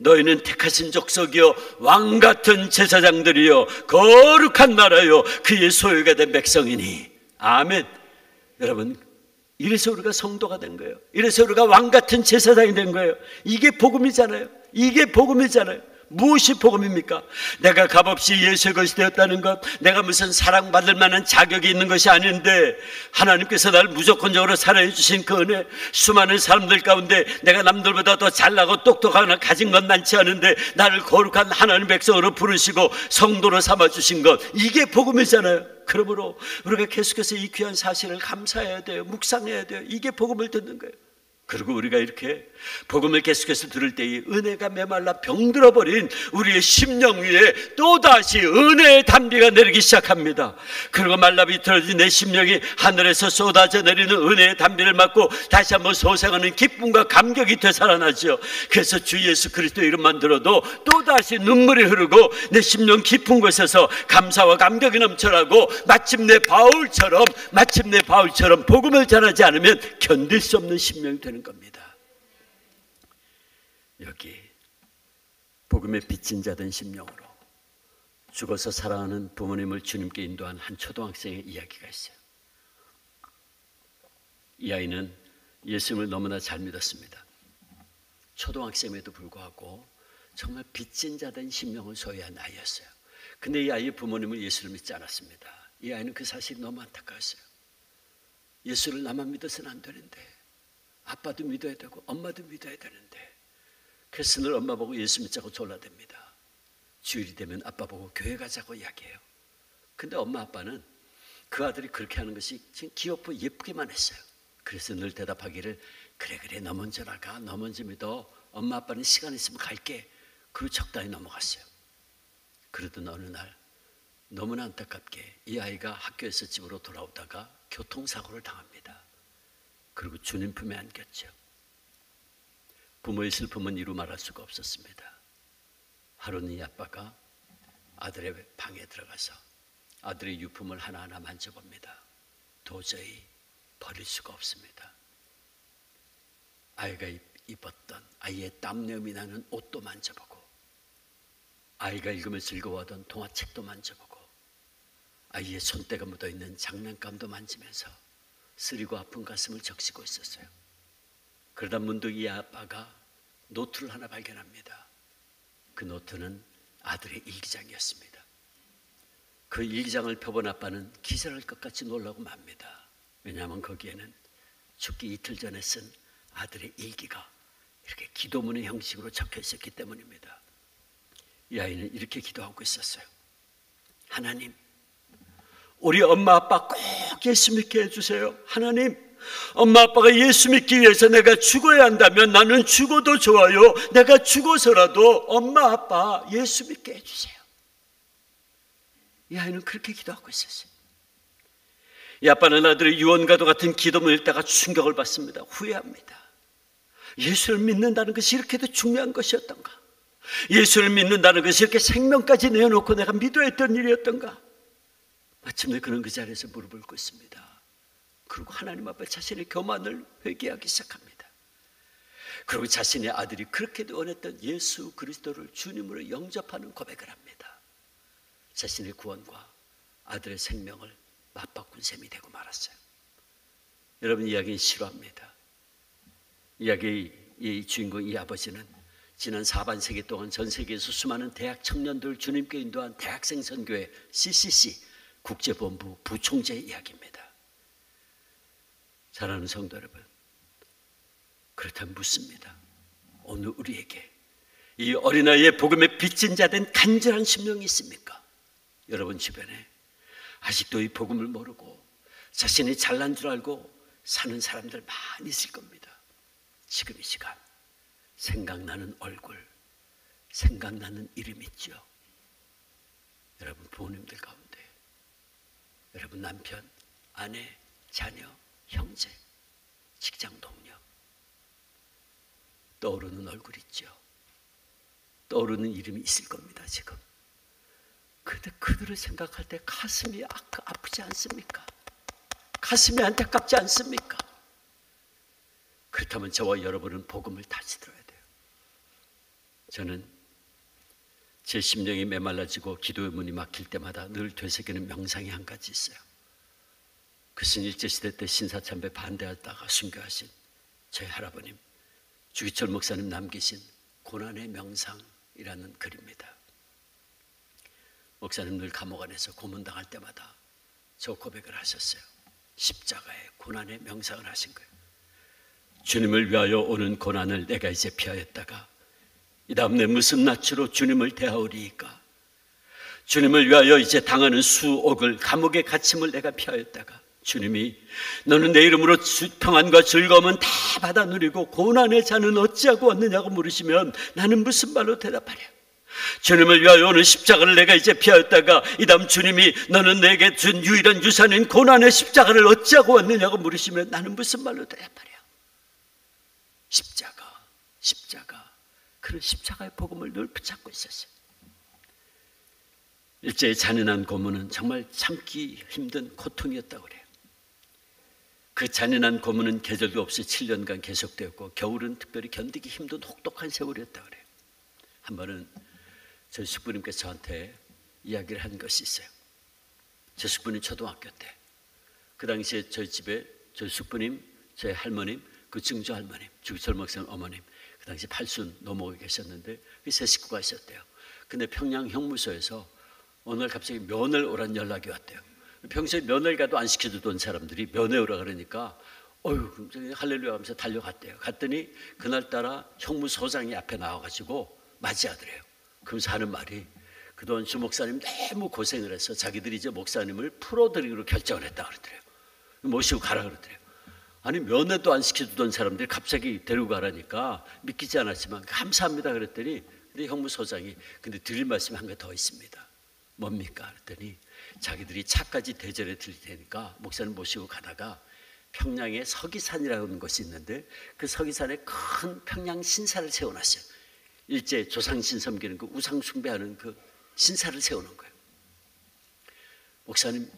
너희는 택하신 족속이요 왕같은 제사장들이요 거룩한 나라요 그의 소유가 된 백성이니. 아멘. 여러분, 이래서 우리가 성도가 된 거예요. 이래서 우리가 왕같은 제사장이 된 거예요. 이게 복음이잖아요. 이게 복음이잖아요. 무엇이 복음입니까? 내가 값없이 예수의 것이 되었다는 것, 내가 무슨 사랑받을 만한 자격이 있는 것이 아닌데 하나님께서 나를 무조건적으로 사랑해 주신 그 은혜, 수많은 사람들 가운데 내가 남들보다 더 잘나고 똑똑하거나 가진 건 많지 않은데 나를 거룩한 하나님 백성으로 부르시고 성도로 삼아주신 것, 이게 복음이잖아요. 그러므로 우리가 계속해서 이 귀한 사실을 감사해야 돼요. 묵상해야 돼요. 이게 복음을 듣는 거예요. 그리고 우리가 이렇게 복음을 계속해서 들을 때 이 은혜가 메말라 병들어버린 우리의 심령 위에 또다시 은혜의 단비가 내리기 시작합니다. 그리고 말라 비틀어진 내 심령이 하늘에서 쏟아져 내리는 은혜의 단비를 맞고 다시 한번 소생하는 기쁨과 감격이 되살아나죠. 그래서 주 예수 그리스도 이름만 들어도 또다시 눈물이 흐르고 내 심령 깊은 곳에서 감사와 감격이 넘쳐나고 마침내 바울처럼 복음을 전하지 않으면 견딜 수 없는 심령이 되는 겁니다. 여기 복음의 빚진 자 된 심령으로 죽어서 사랑하는 부모님을 주님께 인도한 한 초등학생의 이야기가 있어요. 이 아이는 예수님을 너무나 잘 믿었습니다. 초등학생에도 불구하고 정말 빚진 자 된 심령을 소유한 아이였어요. 근데 이 아이의 부모님은 예수를 믿지 않았습니다. 이 아이는 그 사실이 너무 안타까웠어요. 예수를 나만 믿어서는 안 되는데, 아빠도 믿어야 되고 엄마도 믿어야 되는데, 그래서 늘 엄마 보고 예수 믿자고 졸라댑니다. 주일이 되면 아빠 보고 교회 가자고 이야기해요. 근데 엄마 아빠는 그 아들이 그렇게 하는 것이 귀엽고 예쁘기만 했어요. 그래서 늘 대답하기를 그래 너 먼저 나가, 너 먼저 믿어, 엄마 아빠는 시간 있으면 갈게. 그리고 적당히 넘어갔어요. 그러던 어느 날 너무나 안타깝게 이 아이가 학교에서 집으로 돌아오다가 교통사고를 당합니다. 그리고 주님 품에 안겼죠. 부모의 슬픔은 이루 말할 수가 없었습니다. 하루는 이 아빠가 아들의 방에 들어가서 아들의 유품을 하나하나 만져봅니다. 도저히 버릴 수가 없습니다. 아이가 입었던 아이의 땀내음이 나는 옷도 만져보고, 아이가 읽으며 즐거워하던 동화책도 만져보고, 아이의 손때가 묻어있는 장난감도 만지면서 쓰리고 아픈 가슴을 적시고 있었어요. 그러다 문득 이 아빠가 노트를 하나 발견합니다. 그 노트는 아들의 일기장이었습니다. 그 일기장을 펴본 아빠는 기절할 것 같이 놀라고 맙니다. 왜냐하면 거기에는 죽기 이틀 전에 쓴 아들의 일기가 이렇게 기도문의 형식으로 적혀 있었기 때문입니다. 이 아이는 이렇게 기도하고 있었어요. 하나님, 우리 엄마 아빠 꼭 예수 믿게 해주세요. 하나님, 엄마 아빠가 예수 믿기 위해서 내가 죽어야 한다면 나는 죽어도 좋아요. 내가 죽어서라도 엄마 아빠 예수 믿게 해주세요. 이 아이는 그렇게 기도하고 있었어요. 이 아빠는 아들의 유언과도 같은 기도문을 읽다가 충격을 받습니다. 후회합니다. 예수를 믿는다는 것이 이렇게도 중요한 것이었던가? 예수를 믿는다는 것이 이렇게 생명까지 내어놓고 내가 믿어야 했던 일이었던가? 마침내 그는 그 자리에서 무릎을 꿇습니다. 그리고 하나님 앞에 자신의 교만을 회개하기 시작합니다. 그리고 자신의 아들이 그렇게도 원했던 예수 그리스도를 주님으로 영접하는 고백을 합니다. 자신의 구원과 아들의 생명을 맞바꾼 셈이 되고 말았어요. 여러분, 이야기는 싫어합니다. 이야기의 주인공 이 아버지는 지난 4반세기 동안 전 세계에서 수많은 대학 청년들을 주님께 인도한 대학생 선교회 CCC 국제본부 부총재의 이야기입니다. 사랑하는 성도 여러분, 그렇다면 묻습니다. 오늘 우리에게 이 어린아이의 복음에 빚진 자 된 간절한 심령이 있습니까? 여러분 주변에 아직도 이 복음을 모르고 자신이 잘난 줄 알고 사는 사람들 많이 있을 겁니다. 지금 이 시간 생각나는 얼굴, 생각나는 이름 있죠? 여러분 부모님들 가운데, 여러분 남편, 아내, 자녀, 형제, 직장 동료, 떠오르는 얼굴 있죠? 떠오르는 이름이 있을 겁니다. 지금. 그런데 그들을 생각할 때 가슴이 아프지 않습니까? 가슴이 안타깝지 않습니까? 그렇다면 저와 여러분은 복음을 다시 들어야 돼요. 저는 제 심령이 메말라지고 기도의 문이 막힐 때마다 늘 되새기는 명상이 한 가지 있어요. 그것은 일제시대 때 신사참배 반대하다가 순교하신 저희 할아버님 주기철 목사님 남기신 고난의 명상이라는 글입니다. 목사님 늘 감옥 안에서 고문당할 때마다 저 고백을 하셨어요. 십자가의 고난의 명상을 하신 거예요. 주님을 위하여 오는 고난을 내가 이제 피하였다가 이 다음 내 무슨 낯으로 주님을 대하오리이까. 주님을 위하여 이제 당하는 수옥을 감옥의 갇힘을 내가 피하였다가 주님이 너는 내 이름으로 평안과 즐거움은 다 받아 누리고 고난의 자는 어찌하고 왔느냐고 물으시면 나는 무슨 말로 대답하랴. 주님을 위하여 오는 십자가를 내가 이제 피하였다가 이 다음 주님이 너는 내게 준 유일한 유산인 고난의 십자가를 어찌하고 왔느냐고 물으시면 나는 무슨 말로 대답하랴. 십자가 그런 십자가의 복음을 늘 붙잡고 있었어요. 일제의 잔인한 고문은 정말 참기 힘든 고통이었다고 그래요. 그 잔인한 고문은 계절도 없이 7년간 계속되었고 겨울은 특별히 견디기 힘든 혹독한 세월이었다고 그래요. 한 번은 저희 숙부님께서 저한테 이야기를 한 것이 있어요. 제 숙부님 초등학교 때 그 당시에 저희 집에 저희 숙부님, 저희 할머님, 그 증조 할머님, 주기철 목사님 어머님 그 당시 80 넘어가 계셨는데 그 세 식구가 있었대요. 근데 평양 형무소에서 오늘 갑자기 면을 오란 연락이 왔대요. 평소에 면을 가도 안 시켜주던 사람들이 면회 오라 그러니까 어휴 할렐루야 하면서 달려갔대요. 갔더니 그날따라 형무소장이 앞에 나와가지고 맞이하더래요. 그러면서 하는 말이 그동안 주 목사님 너무 고생을 해서 자기들이 이제 목사님을 풀어드리기로 결정을 했다 그러더래요. 모시고 가라 그러더래요. 아니 면회도 안 시켜주던 사람들이 갑자기 데리고 가라니까 믿기지 않았지만 감사합니다 그랬더니 근데 형무소장이 근데 드릴 말씀이 한 개 더 있습니다. 뭡니까? 그랬더니 자기들이 차까지 대절해 드릴 테니까 목사님 모시고 가다가 평양에 서기산이라는 곳이 있는데 그 서기산에 큰 평양 신사를 세워놨어요. 일제 조상신 섬기는 그 우상 숭배하는 그 신사를 세우는 거예요. 목사님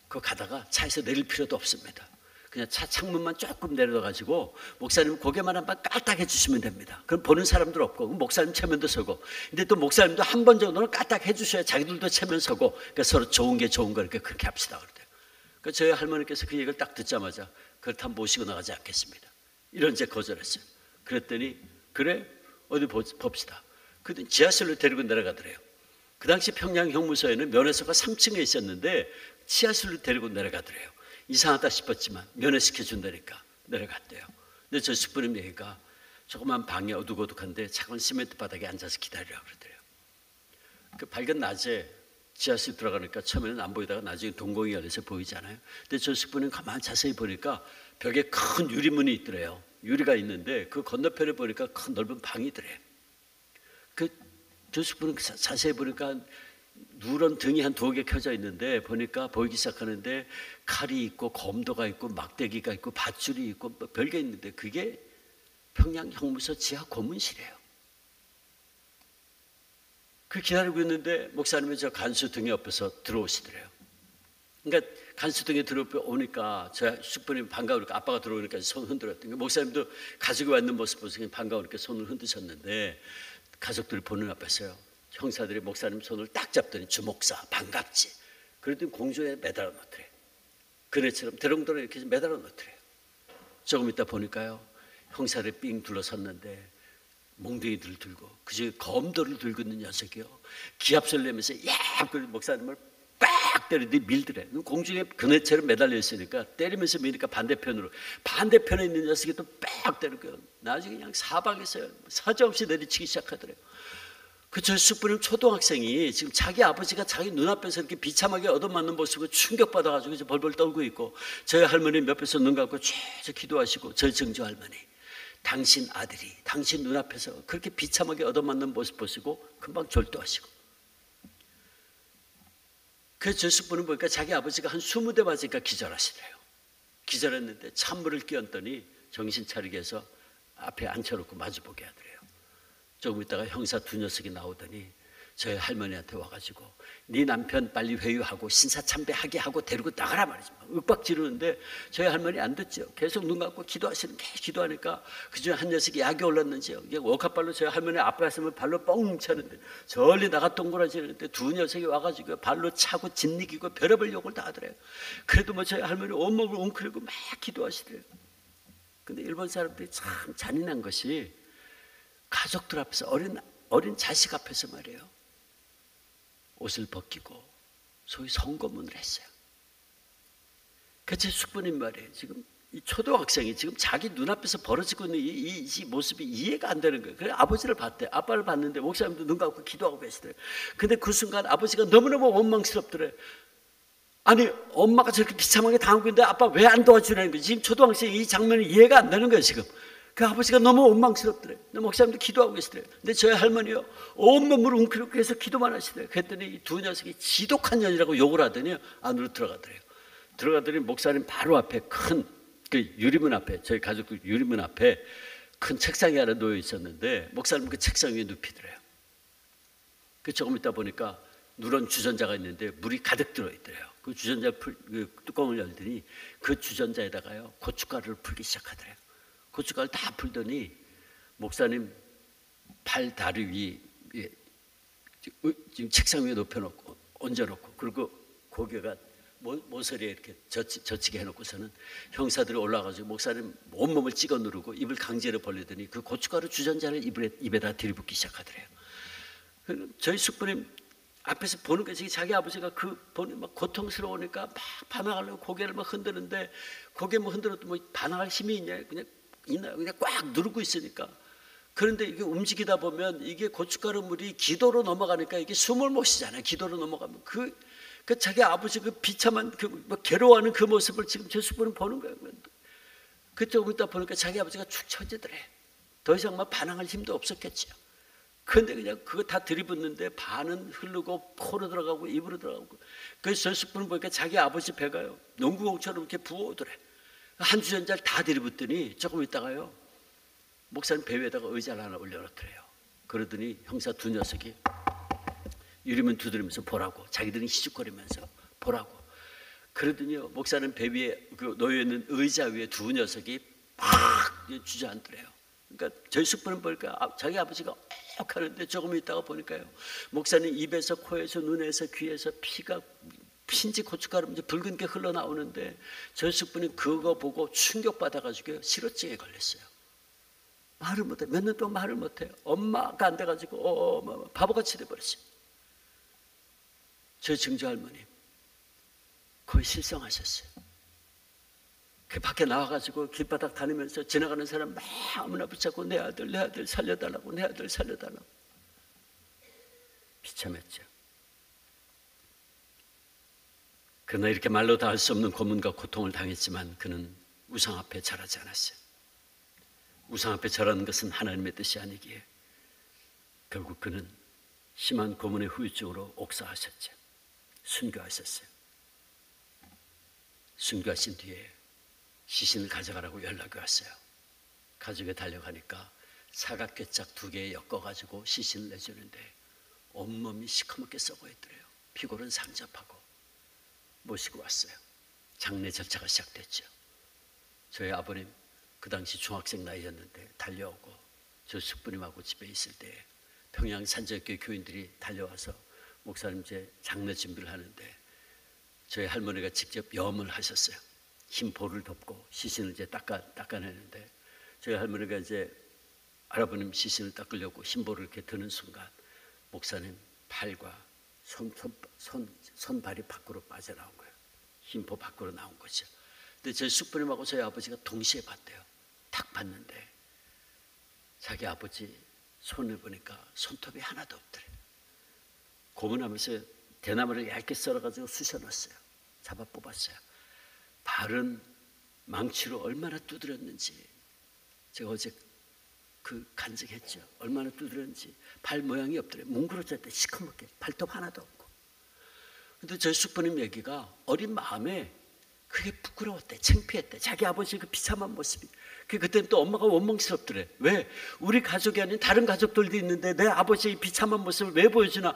그거 가다가 차에서 내릴 필요도 없습니다. 그냥 차 창문만 조금 내려가지고 목사님 고개만 한번 까딱 해주시면 됩니다. 그럼 보는 사람들 없고 목사님 체면도 서고 근데 또 목사님도 한 번 정도는 까딱 해주셔야 자기들도 체면 서고 그러니까 서로 좋은 게 좋은 거니까 그렇게 합시다 그러대요. 그러니까 저희 할머니께서 그 얘기를 딱 듣자마자 그렇다면 모시고 나가지 않겠습니다. 이런 제 거절했어요. 그랬더니 그래 어디 봅시다. 그랬더니 지하실로 데리고 내려가더래요. 그 당시 평양 형무소에는 면회소가 3층에 있었는데 지하실로 데리고 내려가더래요. 이상하다 싶었지만 면회시켜 준다니까 내려갔대요. 근데 저 숙부님 얘기가 조그만 방에 어둑어둑한데 차가운 시멘트 바닥에 앉아서 기다리라고 그러더래요. 그 밝은 낮에 지하실 들어가니까 처음에는 안 보이다가 나중에 동공이 열려서 보이잖아요. 근데 저 숙부님 가만 자세히 보니까 벽에 큰 유리문이 있더래요. 유리가 있는데 그 건너편에 보니까 큰 넓은 방이 있더래요. 저 숙부님 자세히 보니까 누런 등이 한 2개 켜져 있는데 보니까 보이기 시작하는데 칼이 있고 검도가 있고 막대기가 있고 밧줄이 있고 별게 있는데 그게 평양 형무소 지하 고문실이에요. 그 기다리고 있는데 목사님이 저 간수 등에 옆에서 들어오시더래요. 그러니까 간수 등에 들어오니까 저 숙부님 반가우니까 아빠가 들어오니까 손 흔들었더니 목사님도 가지고 와 있는 모습 보시니 반가우니까 손을 흔드셨는데 가족들이 보는 앞에서요. 형사들이 목사님 손을 딱 잡더니 주목사 반갑지. 그랬더니 공중에 매달아 놓더래요. 그네처럼 대롱대롱 이렇게 매달아 놓더래요. 조금 있다 보니까요. 형사들이 삥 둘러섰는데 몽둥이들을 들고 그중에 검도를 들고 있는 녀석이요. 기합소리를 내면서 야! 그 목사님을 빡 때리더니 밀더래. 공중에 그네처럼 매달려 있으니까 때리면서 미니까 반대편에 있는 녀석이 또 빡 때리고 나중에 그냥 사방에서 사정없이 내리치기 시작하더래요. 그 저 숙부님 초등학생이 지금 자기 아버지가 자기 눈앞에서 이렇게 비참하게 얻어맞는 모습을 충격받아가지고 이제 벌벌 떨고 있고 저희 할머니 옆에서 눈 감고 쭉 기도하시고 저희 증조 할머니 당신 아들이 당신 눈앞에서 그렇게 비참하게 얻어맞는 모습 보시고 금방 졸도하시고 그 저 숙부님 보니까 자기 아버지가 한 20대 맞으니까 기절하시더래요. 기절했는데 찬물을 끼얹더니 정신 차리게 해서 앞에 앉혀놓고 마주보게 하더래요. 조금 있다가 형사 2 녀석이 나오더니 저희 할머니한테 와가지고 네 남편 빨리 회유하고 신사참배하게 하고 데리고 나가라 말이지. 윽박 지르는데 저희 할머니 안 듣죠. 계속 눈 감고 기도하시는 게 기도하니까 그중에 한 녀석이 약이 올랐는지요. 워카발로 저희 할머니 앞가슴을 발로 뻥 차는데 저리 나가 동그라지는데 두 녀석이 와가지고 발로 차고 짓이기고 별의별 욕을 다 하더래요. 그래도 뭐 저희 할머니 온몸을 웅크리고 막 기도하시더래요. 근데 일본 사람들이 참 잔인한 것이 가족들 앞에서 어린 자식 앞에서 말이에요. 옷을 벗기고 소위 성고문을 했어요. 그 제 숙부님 말이에요. 지금 이 초등학생이 지금 자기 눈앞에서 벌어지고 있는 이 모습이 이해가 안 되는 거예요. 그래서 아버지를 봤대요. 아빠를 봤는데 목사님도 눈 감고 기도하고 계시더래요. 근데 그 순간 아버지가 너무너무 원망스럽더래요. 아니 엄마가 저렇게 비참하게 당하고 있는데 아빠 왜 안 도와주냐는 거예요. 지금 초등학생이 이 장면이 이해가 안 되는 거예요. 지금 그 아버지가 너무 원망스럽더래요. 목사님도 기도하고 계시더래요. 근데 저희 할머니요 온몸을 웅크리고 계속 기도만 하시더래요. 그랬더니 이 두 녀석이 지독한 년이라고 욕을 하더니 안으로 들어가더래요. 들어가더니 목사님 바로 앞에 큰 그 유리문 앞에 저희 가족들 유리문 앞에 큰 책상이 하나 놓여 있었는데 목사님 그 책상 위에 눕히더래요. 그 조금 있다 보니까 누런 주전자가 있는데 물이 가득 들어있더래요. 그 주전자 그 뚜껑을 열더니 그 주전자에다가요 고춧가루를 풀기 시작하더래요. 고춧가루 다 풀더니 목사님 발 다리 위에 지금 책상 위에 높여놓고 얹어놓고 그리고 고개가 모서리에 이렇게 젖히게 해놓고서는 형사들이 올라가서 목사님 온몸을 찍어 누르고 입을 강제로 벌리더니 그 고춧가루 주전자를 입에다 들이붓기 시작하더래요. 저희 숙부님 앞에서 보는 것이 자기 아버지가 그 보니 막 고통스러우니까 막 반항하려고 고개를 막 흔드는데 고개 뭐 흔들어도 뭐 반항할 힘이 있냐 그냥 꽉 누르고 있으니까. 그런데 이게 움직이다 보면 이게 고춧가루 물이 기도로 넘어가니까 이게 숨을 못 쉬잖아요. 기도로 넘어가면 그 자기 아버지 그 비참한 뭐 괴로워하는 그 모습을 지금 제 숙부는 보는 거예요. 그 조금 있다 보니까 자기 아버지가 축 처지더래. 더 이상 막 반항할 힘도 없었겠죠. 그런데 그냥 그거 다 들이붓는데 반은 흐르고 코로 들어가고 입으로 들어가고. 그래서 저 숙부는 보니까 자기 아버지 배가요 농구공처럼 이렇게 부어오더래. 한 주전자를 다 들이붓더니 조금 있다가요 목사님 배 위에다가 의자를 하나 올려놓더래요. 그러더니 형사 두 녀석이 유리문 두드리면서 보라고 자기들은 희죽거리면서 보라고. 그러더니요 목사님 배 위에 그 놓여있는 의자 위에 두 녀석이 팍 주저앉더래요. 그러니까 저희 숙부는 보니까 자기 아버지가 억 하는데 조금 있다가 보니까요 목사님 입에서 코에서 눈에서 귀에서 피가 흰지 고춧가루 붉은 게 흘러나오는데 저희 숙부는 그거 보고 충격받아가지고 실어증에 걸렸어요. 말을 못해. 몇 년 동안 말을 못해요. 엄마가 안 돼가지고 바보같이 돼버렸어요. 저희 증조할머니 거의 실성하셨어요. 그 밖에 나와가지고 길바닥 다니면서 지나가는 사람 막 아무나 붙잡고 내 아들 살려달라고 내 아들 살려달라고. 비참했죠. 그러나 이렇게 말로 다 할 수 없는 고문과 고통을 당했지만 그는 우상 앞에 절하지 않았어요. 우상 앞에 절하는 것은 하나님의 뜻이 아니기에 결국 그는 심한 고문의 후유증으로 옥사하셨죠. 순교하셨어요. 순교하신 뒤에 시신을 가져가라고 연락이 왔어요. 가족에 달려가니까 사각괴짝 두 개에 엮어가지고 시신을 내주는데 온몸이 시커멓게 썩어있더래요. 피골은 상접하고. 모시고 왔어요. 장례 절차가 시작됐죠. 저희 아버님 그 당시 중학생 나이였는데 달려오고 저 숙부님하고 집에 있을 때 평양 산적교 교인들이 달려와서 목사님 이제 장례 준비를 하는데 저희 할머니가 직접 염을 하셨어요. 흰 볼을 덮고 시신을 이제 닦아내는데 저희 할머니가 이제 할아버님 시신을 닦으려고 흰 볼을 이렇게 드는 순간 목사님 팔과 손발이 밖으로 빠져나온 거예요. 흰포 밖으로 나온 거죠. 근데 저희 숙부님하고 저희 아버지가 동시에 봤대요. 딱 봤는데 자기 아버지 손을 보니까 손톱이 하나도 없더래. 고문하면서 대나무를 얇게 썰어가지고 쑤셔놨어요. 잡아 뽑았어요. 발은 망치로 얼마나 두드렸는지 제가 어제 그 간증했죠. 얼마나 두드렸는지 발 모양이 없더래. 뭉그러졌대. 시커멓게 발톱 하나도 없고. 근데 저희 숙부님 얘기가 어린 마음에 그게 부끄러웠대, 창피했대. 자기 아버지 그 비참한 모습이. 그때는 또 엄마가 원망스럽더래. 왜? 우리 가족이 아닌 다른 가족들도 있는데 내 아버지의 비참한 모습을 왜 보여주나.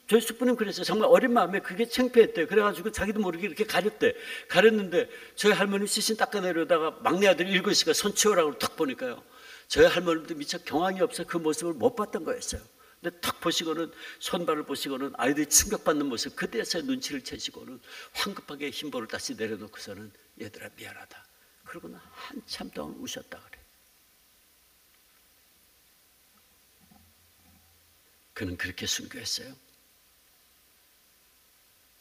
저희 숙부님 그랬어요. 정말 어린 마음에 그게 창피했대. 그래가지고 자기도 모르게 이렇게 가렸대. 가렸는데 저희 할머니 시신 닦아내려다가 막내 아들이 읽고 있으니까 손 치우라고 탁 보니까요, 저희 할머니도 미처 경황이 없어 그 모습을 못 봤던 거였어요. 근데 탁 보시고는, 손발을 보시고는 아이들이 충격받는 모습, 그때서야 눈치를 채시고는 황급하게 흰볼을 다시 내려놓고서는 얘들아 미안하다. 그러고는 한참 동안 우셨다 그래. 그는 그렇게 순교했어요.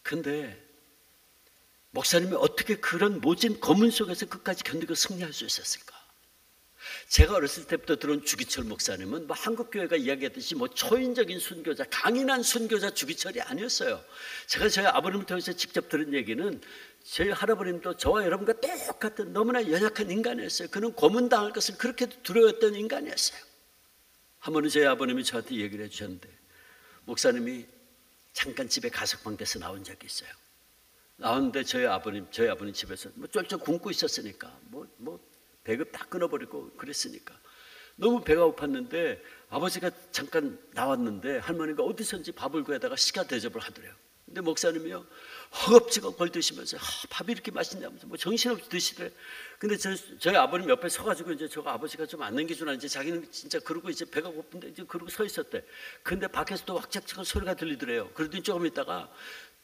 근데 목사님이 어떻게 그런 모진 고문 속에서 끝까지 견디고 승리할 수 있었을까? 제가 어렸을 때부터 들은 주기철 목사님은 뭐 한국교회가 이야기하듯이 뭐 초인적인 순교자, 강인한 순교자 주기철이 아니었어요. 제가 저희 아버님을 통해서 직접 들은 얘기는 저희 할아버님도 저와 여러분과 똑같은 너무나 연약한 인간이었어요. 그는 고문당할 것을 그렇게도 두려워했던 인간이었어요. 한 번은 저희 아버님이 저한테 얘기를 해주셨는데, 목사님이 잠깐 집에 가석방 돼서 나온 적이 있어요. 나왔는데 저희 아버님 집에서 뭐 쫄쫄 굶고 있었으니까 뭐 배급 다 끊어버리고 그랬으니까 너무 배가 고팠는데 아버지가 잠깐 나왔는데 할머니가 어디선지 밥을 구해다가 시가 대접을 하더래요. 근데 목사님이요, 허겁지겁 걸 드시면서 밥이 이렇게 맛있냐면서 뭐 정신없이 드시더래. 근데 저희 아버님 옆에 서가지고 이제 저거 아버지가 좀 안 남겨주나, 이제 자기는 진짜 그러고 이제 배가 고픈데 이제 그러고 서 있었대. 근데 밖에서 또 왁짝지껄 소리가 들리더래요. 그러더니 조금 있다가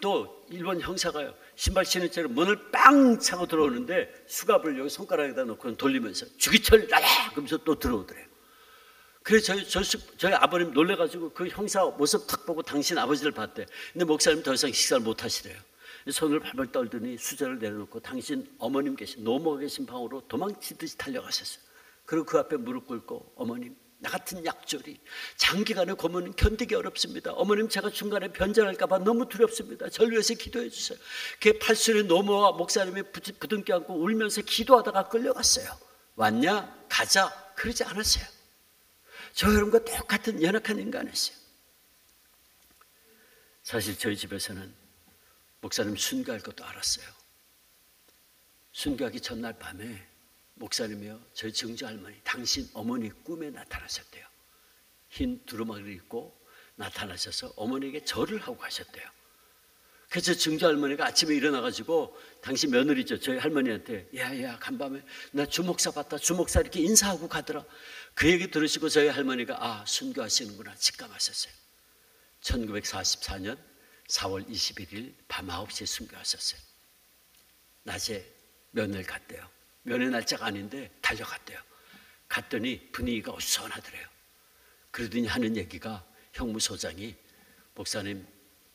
또 일본 형사가요, 신발 신은 채로 문을 빵 차고 들어오는데 수갑을 여기 손가락에다 놓고 돌리면서 주기철 나라! 그러면서 또 들어오더래요. 그래서 저희 아버님 놀래가지고 그 형사 모습 탁 보고 당신 아버지를 봤대. 근데 목사님 더 이상 식사를 못 하시래요. 손을 발발 떨더니 수저를 내려놓고 당신 어머님 계신, 노모가 계신 방으로 도망치듯이 달려가셨어요. 그리고 그 앞에 무릎 꿇고, 어머님, 나 같은 약졸이 장기간의 고문은 견디기 어렵습니다. 어머님, 제가 중간에 변절할까 봐 너무 두렵습니다. 저를 위해서 기도해 주세요. 그 팔순의 노모와 목사님이 부둥켜 안고 울면서 기도하다가 끌려갔어요. 왔냐? 가자. 그러지 않았어요. 저 여러분과 똑같은 연약한 인간이었어요. 사실 저희 집에서는 목사님 순교할 것도 알았어요. 순교하기 전날 밤에 목사님이요, 저희 증조 할머니, 당신 어머니 꿈에 나타나셨대요. 흰 두루마기를 입고 나타나셔서 어머니에게 절을 하고 가셨대요. 그래서 증조 할머니가 아침에 일어나가지고 당신 며느리죠, 저희 할머니한테, 야 간밤에 나 주목사 봤다, 주목사 이렇게 인사하고 가더라. 그 얘기 들으시고 저희 할머니가 순교하시는구나 직감하셨어요. 1944년 4월 21일 밤 9시에 순교하셨어요. 낮에 면회를 갔대요. 면회 날짜가 아닌데 달려갔대요. 갔더니 분위기가 어수선하더래요. 그러더니 하는 얘기가, 형무소장이 목사님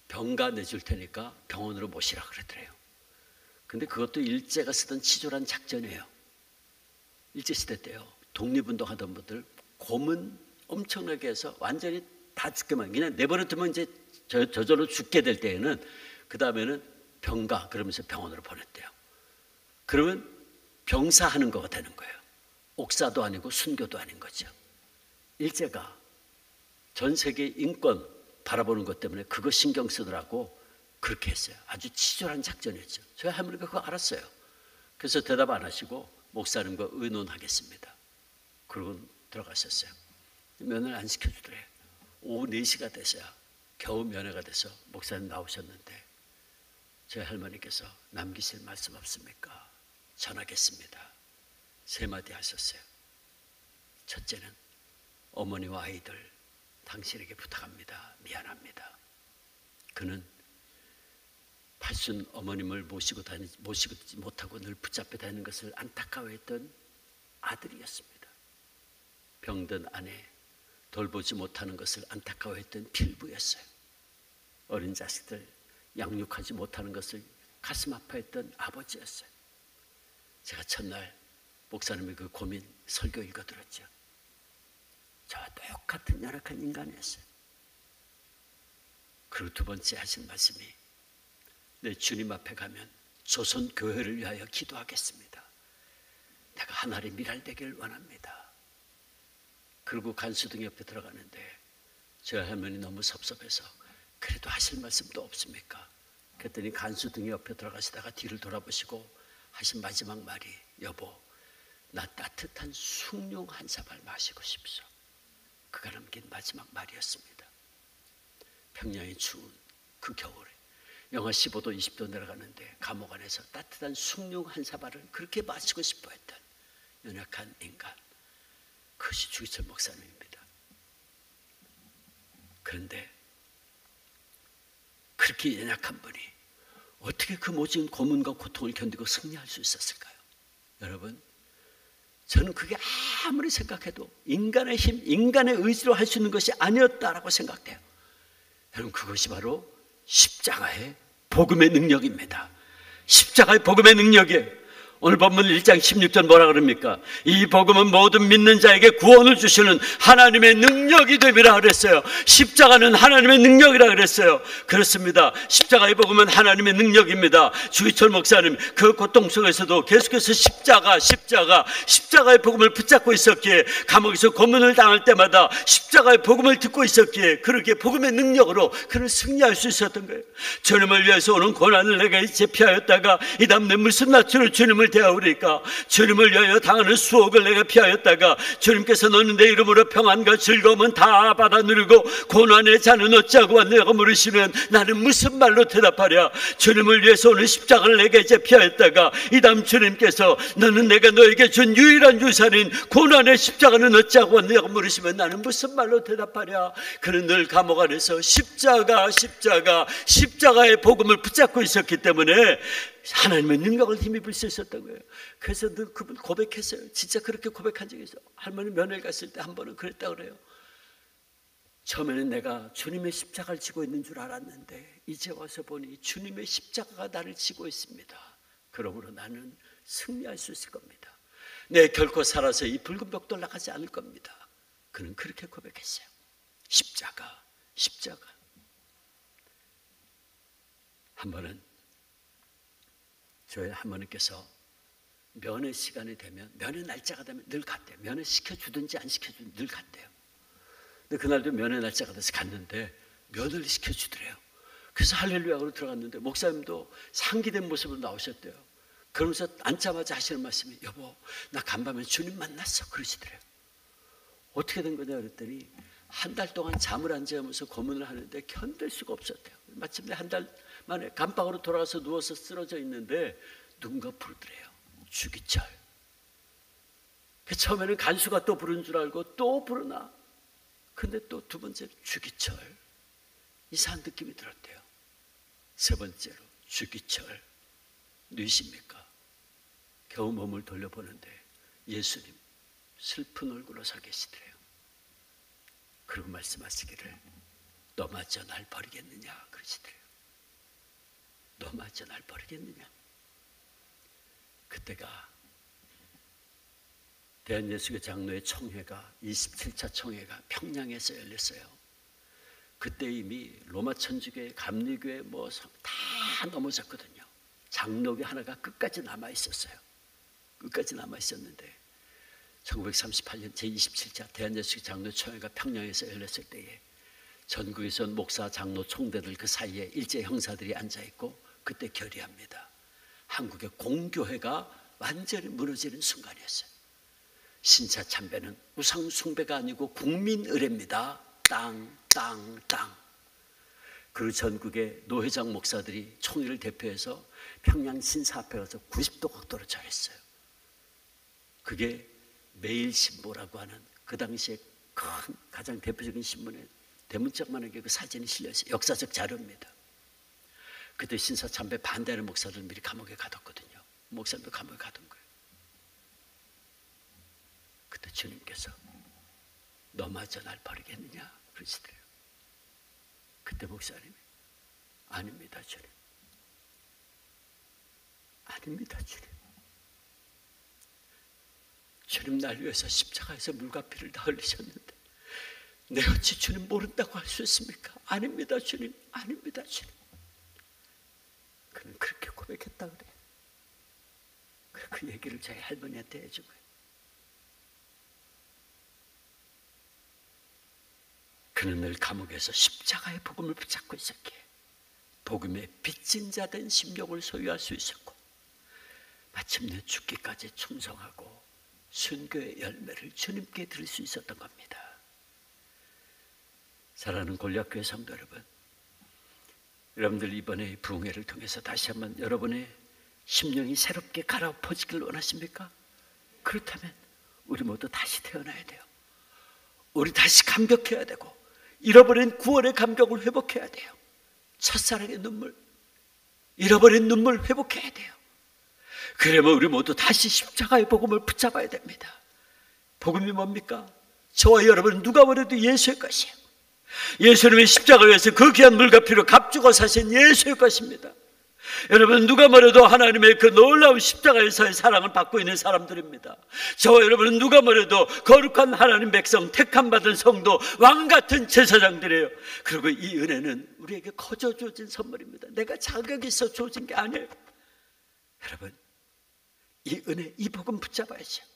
병가 내줄 테니까 병원으로 모시라 그러더래요. 근데 그것도 일제가 쓰던 치졸한 작전이에요. 일제시대 때요, 독립운동 하던 분들 고문 엄청나게 해서 완전히 다 죽게만, 그냥 내버려두면 이제 저절로 죽게 될 때에는 그 다음에는 병가 그러면서 병원으로 보냈대요. 그러면 병사하는 거가 되는 거예요. 옥사도 아니고 순교도 아닌 거죠. 일제가 전 세계 인권 바라보는 것 때문에 그거 신경 쓰더라고 그렇게 했어요. 아주 치졸한 작전이었죠. 저희 할머니가 그거 알았어요. 그래서 대답 안 하시고 목사님과 의논하겠습니다. 그러고 들어가셨어요. 면회를 안 시켜주더래요. 오후 4시가 돼서야 겨우 면회가 돼서 목사님 나오셨는데 저희 할머니께서 남기실 말씀 없습니까? 전하겠습니다. 3마디 하셨어요. 첫째는, 어머니와 아이들 당신에게 부탁합니다. 미안합니다. 그는 팔순 어머님을 모시지 못하고 늘 붙잡혀 다니는 것을 안타까워했던 아들이었습니다. 병든 아내 돌보지 못하는 것을 안타까워했던 필부였어요. 어린 자식들 양육하지 못하는 것을 가슴 아파했던 아버지였어요. 제가 첫날 목사님의 그 고민 설교 읽어들었죠. 저와 똑같은 열악한 인간이었어요. 그리고 두 번째 하신 말씀이, 내 주님 앞에 가면 조선 교회를 위하여 기도하겠습니다. 내가 하나님 미랄되기를 원합니다. 그리고 간수등 옆에 들어가는데 저희 할머니 너무 섭섭해서, 그래도 하실 말씀도 없습니까? 그랬더니 간수 등에 옆에 들어가시다가 뒤를 돌아보시고 하신 마지막 말이, 여보, 나 따뜻한 숭늉 한 사발 마시고 싶소. 그가 남긴 마지막 말이었습니다. 평양이 추운 그 겨울에 영하 15도 20도 내려가는데 감옥 안에서 따뜻한 숭늉 한 사발을 그렇게 마시고 싶어 했던 연약한 인간, 그것이 주기철 목사님입니다. 그런데 그렇게 연약한 분이 어떻게 그 모진 고문과 고통을 견디고 승리할 수 있었을까요? 여러분, 저는 그게 아무리 생각해도 인간의 힘, 인간의 의지로 할 수 있는 것이 아니었다라고 생각돼요. 여러분, 그것이 바로 십자가의 복음의 능력입니다. 십자가의 복음의 능력이에요. 오늘 본문 1장 16절 뭐라 그럽니까? 이 복음은 모든 믿는 자에게 구원을 주시는 하나님의 능력이 됨이라 그랬어요. 십자가는 하나님의 능력이라 그랬어요. 그렇습니다. 십자가의 복음은 하나님의 능력입니다. 주기철 목사님 그 고통 속에서도 계속해서 십자가의 복음을 붙잡고 있었기에, 감옥에서 고문을 당할 때마다 십자가의 복음을 듣고 있었기에 그렇게 복음의 능력으로 그를 승리할 수 있었던 거예요. 주님을 위해서 오는 고난을 내가 이제 피하였다가 이 다음 내 무슨 낯으로 주님을 대하오리까? 주님을 위하여 당하는 수혹을 내가 피하였다가 주님께서 너는 내 이름으로 평안과 즐거움은 다 받아 누리고 고난의 자는 어찌하고 왔느냐고 물으시면 나는 무슨 말로 대답하랴? 주님을 위해서 오는 십자가를 내가 이제 피하였다가 이 다음 주님께서 너는 내가 너에게 준 유일한 유산인 고난의 십자가는 어찌하고 왔느냐고 물으시면 나는 무슨 말로 대답하랴? 그는 늘 감옥 안에서 십자가의 복음을 붙잡고 있었기 때문에 하나님의 능력을 힘입을 수 있었던 거예요. 그래서 늘 그분 고백했어요. 진짜 그렇게 고백한 적이 있어요. 할머니 면회 갔을 때 한 번은 그랬다 그래요. 처음에는 내가 주님의 십자가를 지고 있는 줄 알았는데 이제 와서 보니 주님의 십자가가 나를 지고 있습니다. 그러므로 나는 승리할 수 있을 겁니다. 내 결코 살아서 이 붉은 벽도 올라가지 않을 겁니다. 그는 그렇게 고백했어요. 십자가. 한 번은 저희 할머니께서 면회 시간이 되면, 면회 날짜가 되면 늘 갔대요. 면회 시켜주든지 안 시켜주든지 늘 갔대요. 근데 그날도 면회 날짜가 돼서 갔는데 면회를 시켜주더래요. 그래서 할렐루야로 들어갔는데 목사님도 상기된 모습으로 나오셨대요. 그러면서 앉자마자 하시는 말씀이, 여보, 나 간밤에 주님 만났어. 그러시더래요. 어떻게 된 거냐 그랬더니 한 달 동안 잠을 안 자면서 고문을 하는데 견딜 수가 없었대요. 마침내 한 달 만에 감방으로 돌아가서 누워서 쓰러져 있는데 누군가 부르더래요. 주기철. 처음에는 간수가 또 부른 줄 알고 또 부르나. 근데 또 두 번째로 주기철. 이상한 느낌이 들었대요. 세 번째로 주기철. 누이십니까? 겨우 몸을 돌려보는데 예수님 슬픈 얼굴로 서 계시더래요. 그리고 말씀하시기를 너마저 날 버리겠느냐 그러시더래요. 너마저 날 버리겠느냐. 그때가 대한예수교 장로회 총회가 27차 총회가 평양에서 열렸어요. 그때 이미 로마 천주교회, 감리교회 다 넘어졌거든요. 장로교 하나가 끝까지 남아 있었어요. 끝까지 남아 있었는데 1938년 제27차 대한예수교 장로회 총회가 평양에서 열렸을 때에 전국에서 목사, 장로, 총대들 그 사이에 일제 형사들이 앉아 있고 그때 결의합니다. 한국의 공교회가 완전히 무너지는 순간이었어요. 신차 참배는 우상 숭배가 아니고 국민 의례입니다. 땅. 그리고 전국의 노회장 목사들이 총회를 대표해서 평양 신사 앞에 가서 90도 각도로 절했어요. 그게 매일신보라고 하는 그 당시에 큰 가장 대표적인 신문에 대문짝만하게 그 사진이 실려있어요. 역사적 자료입니다. 그때 신사 참배 반대하는 목사들 미리 감옥에 가뒀거든요. 목사님도 감옥에 가둔 거예요. 그때 주님께서 너마저 날 버리겠느냐 그러시더래요. 그때 목사님이 아닙니다 주님. 아닙니다 주님. 주님 날 위해서 십자가에서 물과 피를 다 흘리셨는데 내 어찌 주님 모른다고 할 수 있습니까? 아닙니다 주님. 아닙니다 주님. 그는 그렇게 고백했다 그래요. 그 얘기를 저희 할머니한테 해준 거예요. 그는 늘 감옥에서 십자가의 복음을 붙잡고 있었기에 복음의 빚진 자 된 심령을 소유할 수 있었고 마침내 죽기까지 충성하고 순교의 열매를 주님께 드릴 수 있었던 겁니다. 사랑하는 골략교회 성도 여러분, 여러분들 이번에 부흥회를 통해서 다시 한번 여러분의 심령이 새롭게 갈아엎어지길 원하십니까? 그렇다면 우리 모두 다시 태어나야 돼요. 우리 다시 감격해야 되고 잃어버린 구원의 감격을 회복해야 돼요. 첫사랑의 눈물, 잃어버린 눈물 회복해야 돼요. 그러면 우리 모두 다시 십자가의 복음을 붙잡아야 됩니다. 복음이 뭡니까? 저와 여러분 누가 뭐래도 예수의 것이에요. 예수님의 십자가에서 그 귀한 물과 피로 값주고 사신 예수의 것입니다. 여러분 누가 뭐래도 하나님의 그 놀라운 십자가에서의 사랑을 받고 있는 사람들입니다. 저와 여러분은 누가 뭐래도 거룩한 하나님 백성, 택함받은 성도, 왕같은 제사장들이에요. 그리고 이 은혜는 우리에게 거저 주어진 선물입니다. 내가 자격이 있어 주어진 게 아니에요. 여러분 이 은혜, 이 복음 붙잡아야죠.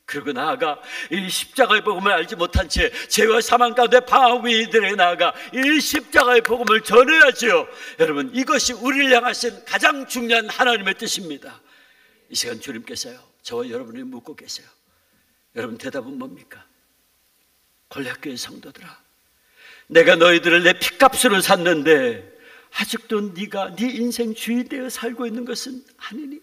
그리고 나아가 이 십자가의 복음을 알지 못한 채 죄와 사망 가운데 방황 이들에게 나아가 이 십자가의 복음을 전해야지요. 여러분 이것이 우리를 향하신 가장 중요한 하나님의 뜻입니다. 이 시간 주님께서요 저와 여러분을 묻고 계세요. 여러분 대답은 뭡니까? 골략교회 성도들아, 내가 너희들을 내 핏값으로 샀는데 아직도 네가 네 인생 주인 되어 살고 있는 것은 아니니?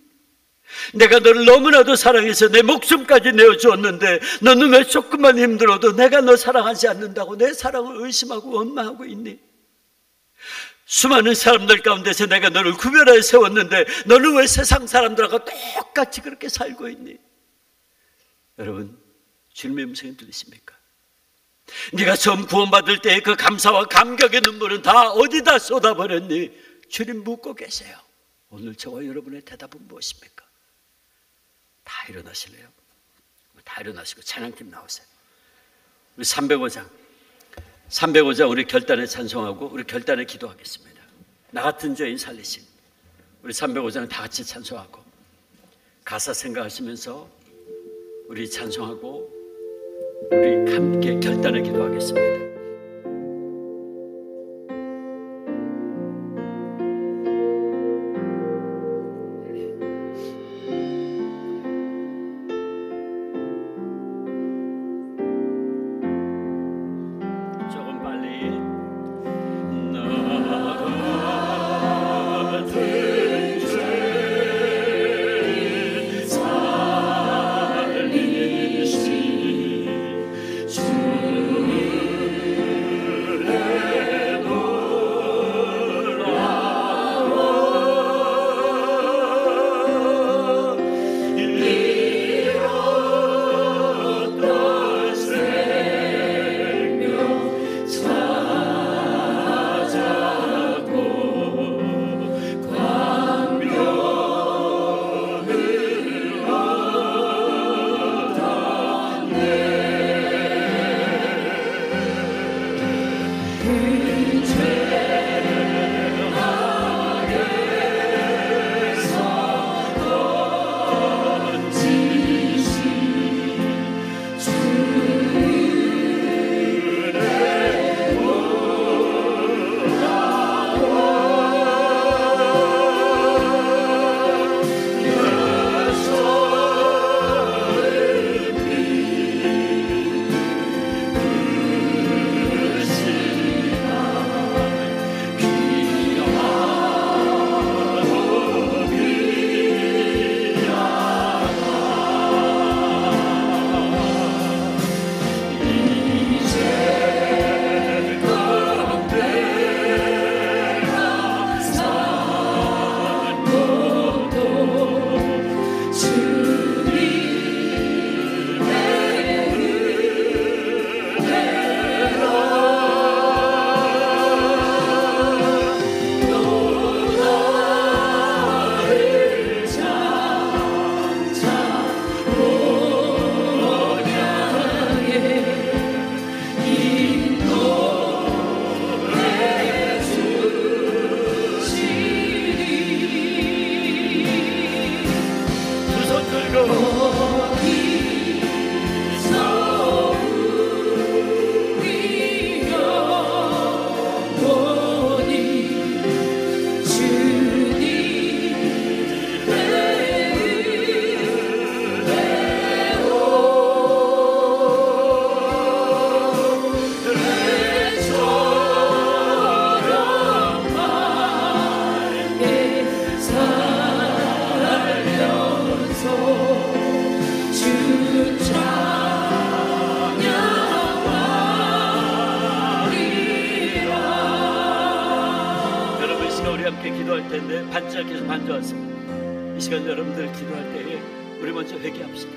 내가 너를 너무나도 사랑해서 내 목숨까지 내어주었는데 너는 왜 조금만 힘들어도 내가 너 사랑하지 않는다고 내 사랑을 의심하고 원망하고 있니? 수많은 사람들 가운데서 내가 너를 구별하여 세웠는데 너는 왜 세상 사람들하고 똑같이 그렇게 살고 있니? 여러분 주님의 음성이 들리십니까? 네가 처음 구원받을 때의 그 감사와 감격의 눈물은 다 어디다 쏟아버렸니? 주님 묻고 계세요. 오늘 저와 여러분의 대답은 무엇입니까? 다 일어나실래요? 다 일어나시고 찬양팀 나오세요. 우리 305장 우리 결단에 찬송하고 우리 결단에 기도하겠습니다. 나 같은 죄인 살리신 우리 305장 다 같이 찬송하고 가사 생각하시면서 우리 찬송하고 우리 함께 결단에 기도하겠습니다. 기도할 텐데 반짝해서 반겨왔습니다. 이 시간 여러분들 기도할 때에 우리 먼저 회개합시다.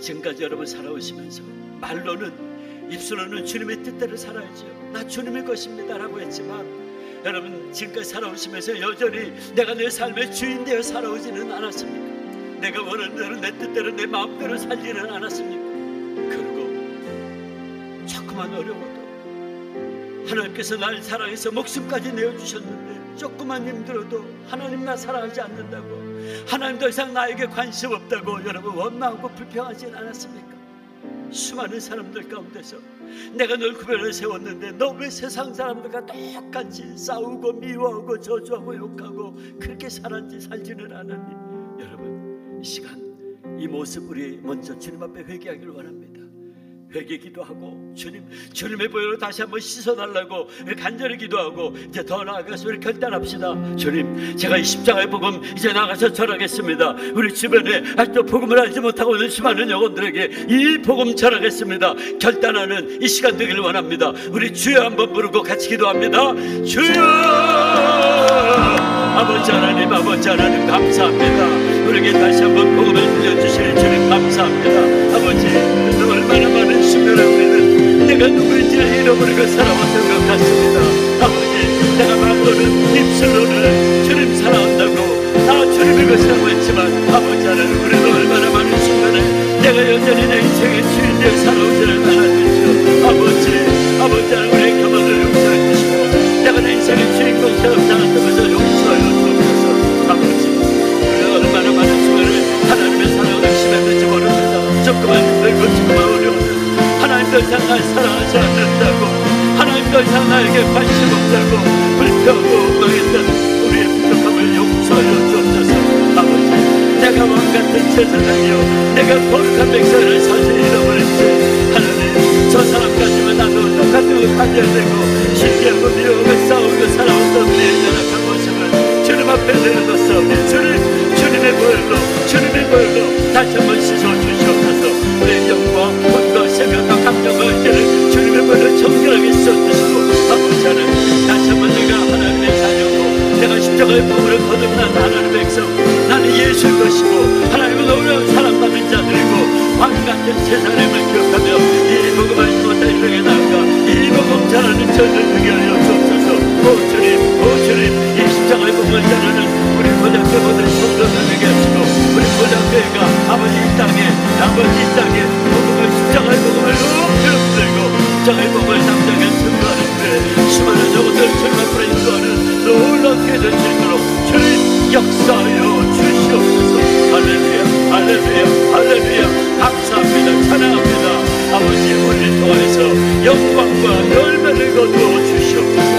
지금까지 여러분 살아오시면서 말로는, 입술로는 주님의 뜻대로 살아야죠. 나 주님의 것입니다 라고 했지만 여러분 지금까지 살아오시면서 여전히 내가 내 삶의 주인 되어 살아오지는 않았습니까? 내가 원하는 대로 내 뜻대로 내 마음대로 살지는 않았습니까? 그리고 조금만 어려워도 하나님께서 날 사랑해서 목숨까지 내어주셨는데 조금만 힘들어도 하나님 나 사랑하지 않는다고, 하나님 더 이상 나에게 관심 없다고 여러분 원망하고 불평하진 않았습니까? 수많은 사람들 가운데서 내가 널 구별해 세웠는데 너 왜 세상 사람들과 똑같이 싸우고 미워하고 저주하고 욕하고 그렇게 살지는 않았니? 여러분 이 시간 이 모습 우리 먼저 주님 앞에 회개하기를 원합니다. 회개 기도하고 주님의 보혈로 다시 한번 씻어달라고 간절히 기도하고 이제 더 나아가서 우리 결단합시다. 주님, 제가 이 십자가의 복음 이제 나가서 전하겠습니다. 우리 주변에 아직도 복음을 알지 못하고 있는 수많은 영혼들에게 이 복음 전하겠습니다. 결단하는 이 시간 되기를 원합니다. 우리 주여 한번 부르고 같이 기도합니다. 주여! 아버지 하나님, 아버지 하나님 감사합니다. 우리에게 다시 한번 복음을 들려주시는 주님 감사합니다. 아버지, 얼마나 많은 수면을 우리는 내가 누구인지를 잃어버리고 살아왔던 것 같습니다. 아버지, 내가 말로는 입술로는 주님 사랑한다고 다 주님의 것이라고 했지만 아버지 하나님, 우리는 얼마나 많은 순간에 내가 여전히 내 인생의 주인 되어 살아오지를 않았는지요. 아버지 하나님, 우리의 교만을 용서해 주시고 내가 내 인생의 주인공처럼 살았던 것을 용서해 주옵소서. 아버지, 우리는 얼마나 많은 순간에 하나님의 사랑을 의심했는지 모릅니다. 조금만 힘들고 조금만 어려워도 하나님 더 이상 날 사랑하지 않는다고, 하나님 더 이상 나에게 관심 없다고 불평하고 원망했던 우리의 부족함을 용서하여 주옵소서. 아버지, 내가 왕같은 제사장이요 내가 거룩한 백성을 사실 잃어버렸지. 하나님, 저 사람까지만 나도 똑같은 걸 가져야 되고 신기하고 미워하고 싸우고 살아왔던 우리의 연약한 모습을 주님 앞에 내려놓사오니 주님의 보혈로 다시 한번 씻어주시옵소서. 우리의 영과 혼과 생각과 감정과 의지를 주님의 보혈로 정결하게 씻어주시고 아버지 하나님, 다시 한번 내가 하나님의 자녀고 내가 십자가의 복음을 거듭난 하나님의 백성, 나는 예수의 것이고 하나님은 오래 사랑받은 자들이고 왕같은 제사장을 기억하며 이 복음을 못한 이들에게 나아가 이 복음 전하는 저를 되게 하여 주옵소서. 오 주님, 이 십자가의 복음을 전하는 우리 고등학교 모든 성도들에게 하시고 우리 고등학교가 아버지 이 땅에 복음을 십자가의 복음을 높이 들고 십자가의 복음을 담당해 승부하는데 수많은 영혼들 주님 앞으로 인도하는 놀랍게 될 수 있도록 주님 역사하여 주시옵소서. 할렐루야 감사합니다. 찬양합니다. 아버지, 우리를 통해서 영광과 열매를 거두어 주시옵소서.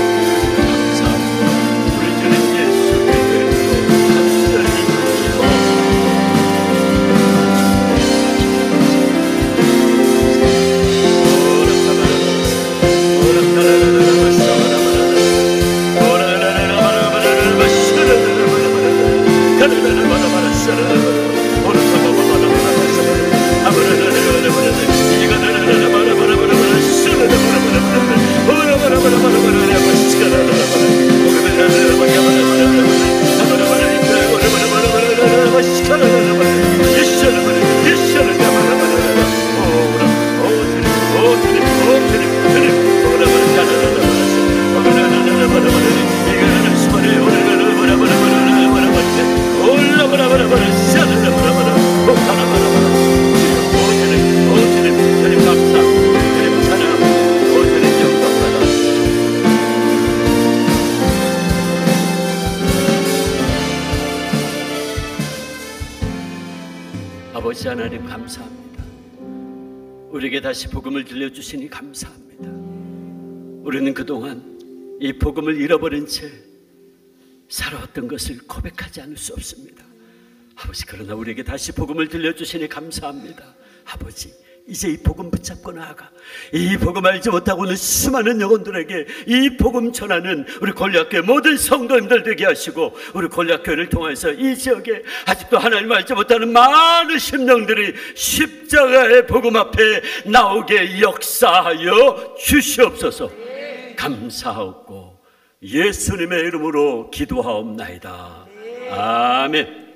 아버지 하나님 감사합니다. 우리에게 다시 복음을 들려주시니 감사합니다. 우리는 그동안 이 복음을 잃어버린 채 살아왔던 것을 고백하지 않을 수 없습니다. 아버지, 그러나 우리에게 다시 복음을 들려주시니 감사합니다. 아버지, 이제 이 복음 붙잡고 나아가 이 복음 알지 못하고는 수많은 영혼들에게 이 복음 전하는 우리 골리앗교회 모든 성도님들 되게 하시고 우리 골리앗교회를 통해서 이 지역에 아직도 하나님을 알지 못하는 많은 심령들이 십자가의 복음 앞에 나오게 역사하여 주시옵소서. 감사하고 예수님의 이름으로 기도하옵나이다. 아멘.